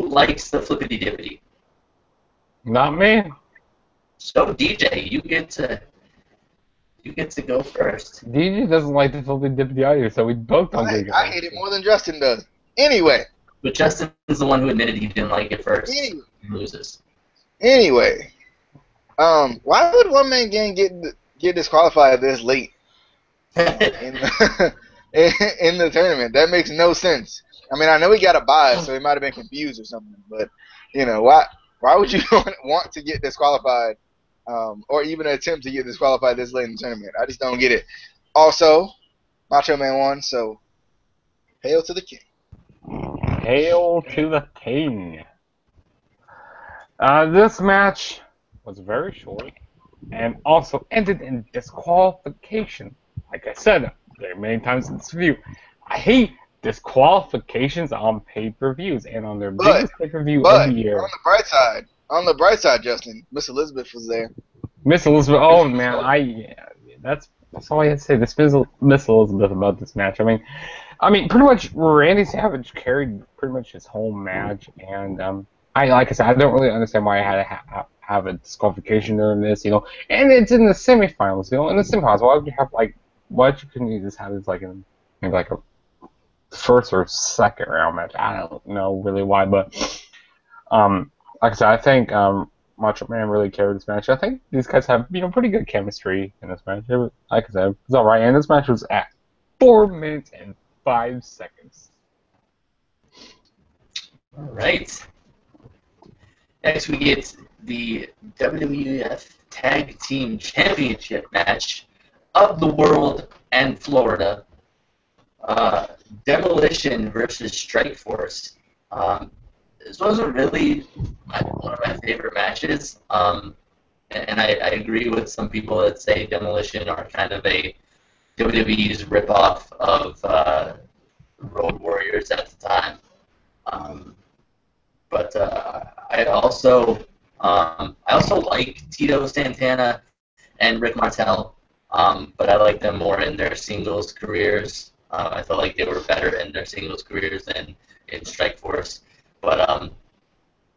likes the flippity dippity? Not me. So DJ, you get to go first. DJ doesn't like the flippity dippity either, so we both don't get it. I hate it more than Justin does. Anyway. But Justin is the one who admitted he didn't like it first. He loses. Anyway, why would one man gang get disqualified this late in the tournament? That makes no sense. I mean, I know he got a bye, so he might have been confused or something. But why would you want to get disqualified, or even attempt to get disqualified this late in the tournament? I just don't get it. Also, Macho Man won, so hail to the king. Hail to the king. This match was very short and also ended in disqualification. Like I said there many times in this review, I hate disqualifications on pay-per-views and on their biggest pay-per-view of the year. On the bright side, Justin, Miss Elizabeth was there. Miss Elizabeth, oh man, that's all I had to say. This Miss Elizabeth about this match. I mean, pretty much Randy Savage carried pretty much his whole match, and like I said, I don't really understand why I had to have a disqualification during this, and it's in the semifinals, in the semifinals. Why couldn't you just have this maybe a first or second round match? I don't know really why, but like I said, I think Macho Man really carried this match. I think these guys have pretty good chemistry in this match. Like I said, it was all right, and this match was at 4 minutes and 5 seconds. All right. Next, we get the WWF Tag Team Championship match of the World and Florida. Demolition versus Strikeforce. This wasn't really one of my favorite matches. And I agree with some people that say Demolition are kind of a WWE's ripoff of Road Warriors at the time. But I also I also like Tito Santana and Rick Martel, but I like them more in their singles careers. I felt like they were better in their singles careers than in Strikeforce. But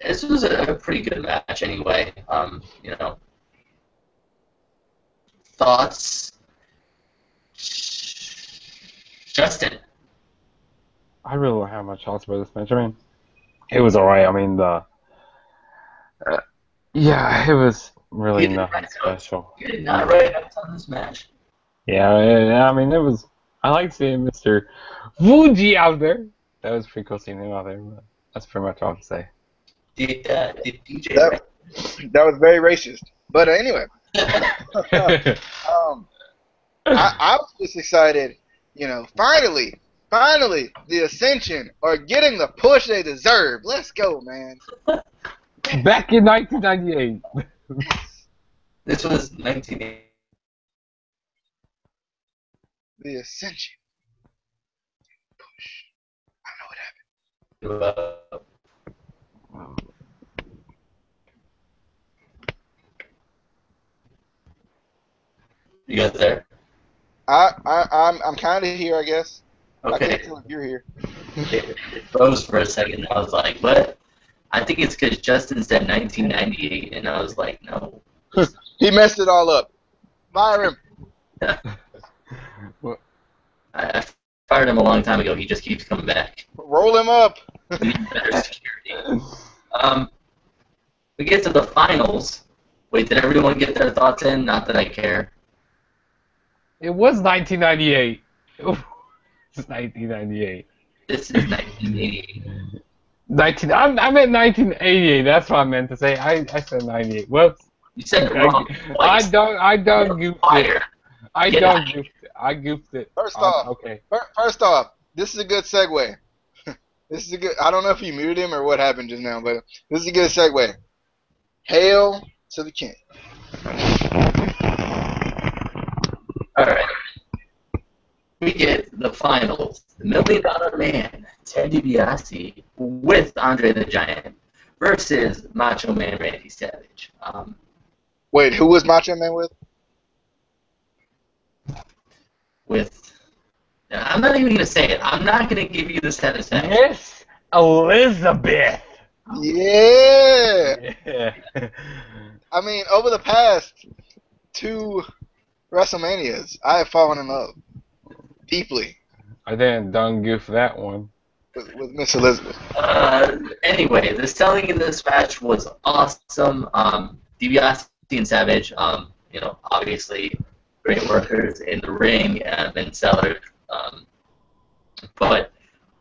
this was a pretty good match anyway. Thoughts, Justin? I really don't have much else about this match. I mean, it was alright. I mean, yeah, it was really nothing special. You did not write notes on this match. Yeah, I mean, it was. I like seeing Mr. Fuji out there. That was pretty cool seeing him out there. But that's pretty much all I have to say. Did DJ That was very racist. But anyway, I was just excited. Finally, the Ascension are getting the push they deserve. Let's go, man. Back in 1998. This was 1980. The Ascension. Push. I know what happened. You got there? I'm kind of here, I guess. I Okay. can't tell if you're here. It froze for a second. I was like, what? I think it's because Justin said 1998, and I was like, no. He messed it all up. Fire him. I fired him a long time ago. He just keeps coming back. Roll him up. We need better security. We get to the finals. Wait, did everyone get their thoughts in? Not that I care. It was 1998. It's 1998. This is 1988. I meant 1988. That's what I meant to say. I said 98. Whoops. You said it wrong. I don't goofed it. I goofed it. First off, okay. First off, this is a good segue. This is a good. I don't know if you muted him or what happened just now, but this is a good segue. Hail to the king. All right. We get the finals. The $1 Million Man, Ted DiBiase, with Andre the Giant versus Macho Man Randy Savage. Wait, who was Macho Man with? I'm not even going to say it. I'm not going to give you the satisfaction. Miss Elizabeth. Yeah. Yeah. I mean, over the past 2 WrestleManias, I have fallen in love deeply I didn't done goof that one. with Miss Elizabeth. Anyway, the selling in this match was awesome. DiBiase and Savage, obviously great workers in the ring and sellers. But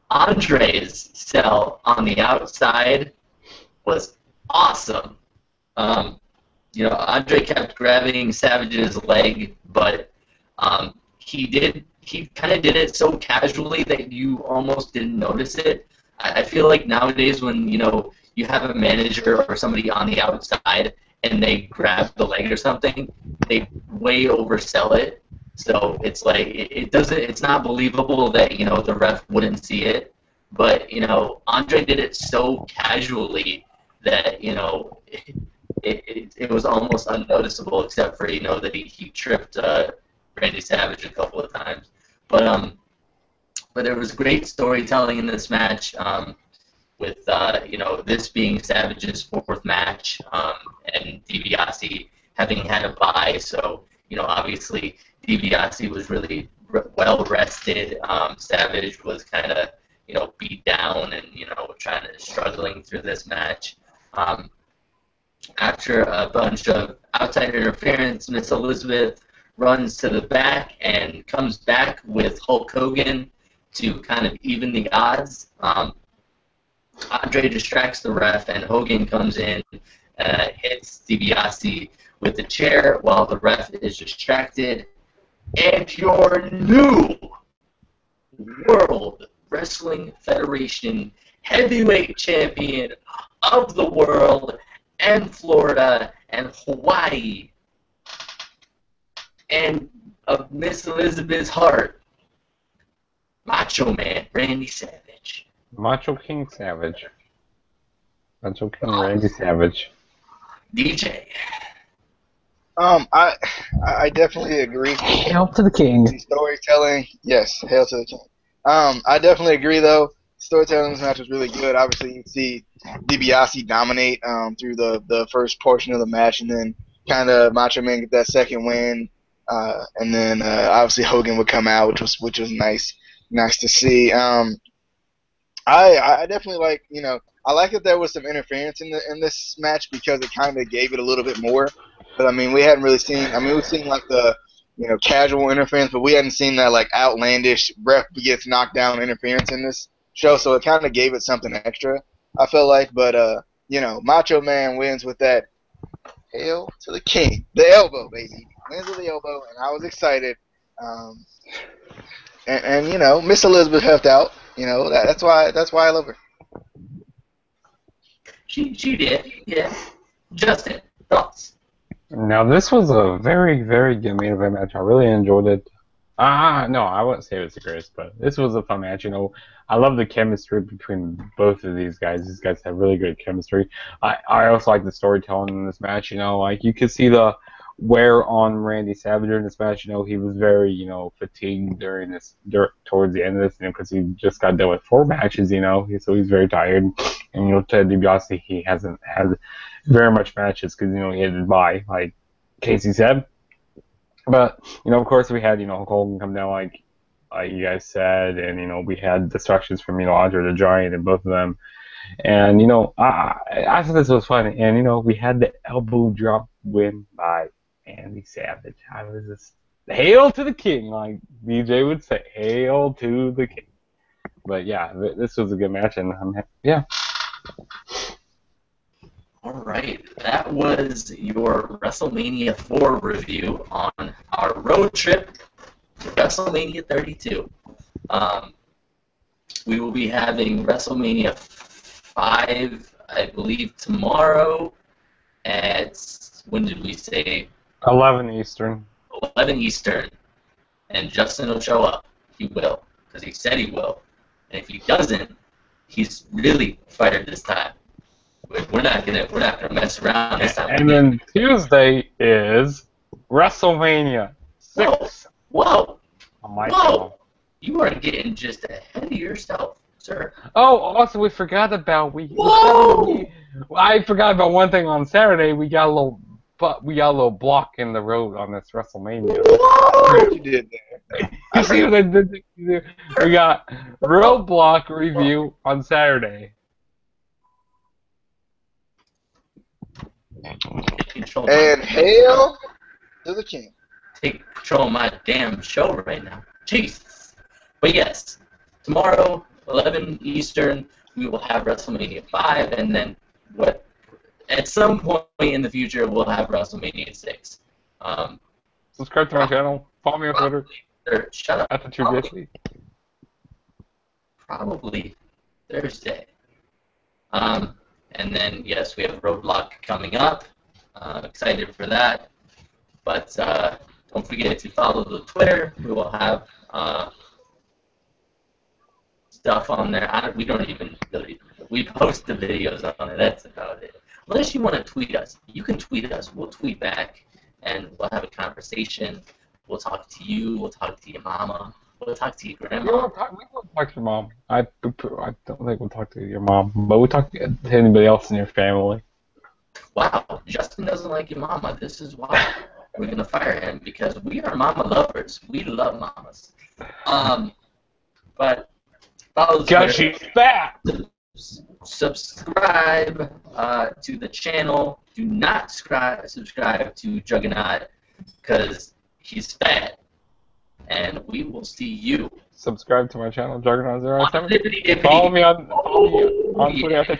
Andre's sell on the outside was awesome. Andre kept grabbing Savage's leg, but he kind of did it so casually that you almost didn't notice it. I feel like nowadays when, you have a manager or somebody on the outside and they grab the leg or something, they way oversell it. So it's like, it's not believable that, the ref wouldn't see it. But, Andre did it so casually that, it was almost unnoticeable, except for, that he tripped Randy Savage a couple of times. But there was great storytelling in this match, with this being Savage's 4th match, and DiBiase having had a bye. So obviously DiBiase was really well rested. Savage was kind of beat down and struggling through this match. After a bunch of outside interference, Miss Elizabeth runs to the back and comes back with Hulk Hogan to kind of even the odds. Andre distracts the ref, and Hogan comes in, hits DiBiase with the chair while the ref is distracted. And your new World Wrestling Federation Heavyweight Champion of the world, and Florida, and Hawaii, and of Miss Elizabeth's heart, Macho Man Randy Savage. Macho King Savage. Macho King Randy Savage. DJ. I definitely agree. Hail to the king. The storytelling, yes, hail to the king. I definitely agree though. Storytelling in this match was really good. Obviously, you see DiBiase dominate through the first portion of the match, and then kind of Macho Man get that second win, and then obviously Hogan would come out, which was nice to see. I definitely like, I like that there was some interference in this match because it kind of gave it a little bit more. But I mean, we hadn't really seen. I mean, we've seen like the casual interference, but we hadn't seen that like outlandish ref gets knocked down interference in this show. So it kind of gave it something extra, I felt like. But Macho Man wins with that hail to the king, the elbow, baby, wins with the elbow, and I was excited. And Miss Elizabeth helped out. That's why I love her. She did, yeah. Justin, thoughts? Now, this was a very, very good main event match. I really enjoyed it. No, I wouldn't say it was the greatest, but this was a fun match. I love the chemistry between both of these guys. These guys have really good chemistry. I also like the storytelling in this match. Like you could see the wear on Randy Savage during this match. He was very, fatigued towards the end of this, because he just got done with 4 matches. So he's very tired. And Ted DiBiase, he hasn't had very much matches because he had to buy, like Casey said. But of course, we had Hulk Hogan come down, like you guys said, and we had destructions from Andre the Giant and both of them. And I thought this was fun. And we had the elbow drop win by Andy Savage. I was just hail to the king, like DJ would say, hail to the king. But yeah, this was a good match, and yeah. All right, that was your WrestleMania 4 review on our road trip to WrestleMania 32. We will be having WrestleMania 5, I believe, tomorrow at, when did we say? 11 Eastern. 11 Eastern. And Justin will show up. He will, because he said he will. And if he doesn't, he's really fired this time. We're not gonna mess around this time. And then Tuesday is WrestleMania 6. Whoa! On my Whoa! channel. You are getting just ahead of yourself, sir. Oh, also we forgot about Whoa! I forgot about one thing on Saturday. We got a little block in the road on this WrestleMania. Whoa! You did there. You see what I did there? We got Roadblock review on Saturday. And hail to the king. Take control of my damn show right now. Jesus. But yes, tomorrow, 11 Eastern, we will have WrestleMania 5, and then at some point in the future, we'll have WrestleMania 6. Subscribe to my channel. Follow me on Twitter. Shut up. At the Trubisky. Probably Thursday. And then, yes, we have Roadblock coming up. Excited for that. But don't forget to follow the Twitter. We will have stuff on there. We don't even really... We post the videos on it. That's about it. Unless you want to tweet us. You can tweet us. We'll tweet back. And we'll have a conversation. We'll talk to you. We'll talk to your mama. We'll talk to your grandma. We won't talk to your mom. I don't think we'll talk to your mom, but we'll talk to anybody else in your family. Wow, Justin doesn't like your mama. This is why we're gonna fire him, because we are mama lovers. We love mamas. But follow the Because she's fat. Subscribe to the channel. Do not subscribe to Juggernaut, because he's fat. And we will see you. Subscribe to my channel, Juggernaut007. On Follow me on Twitter at the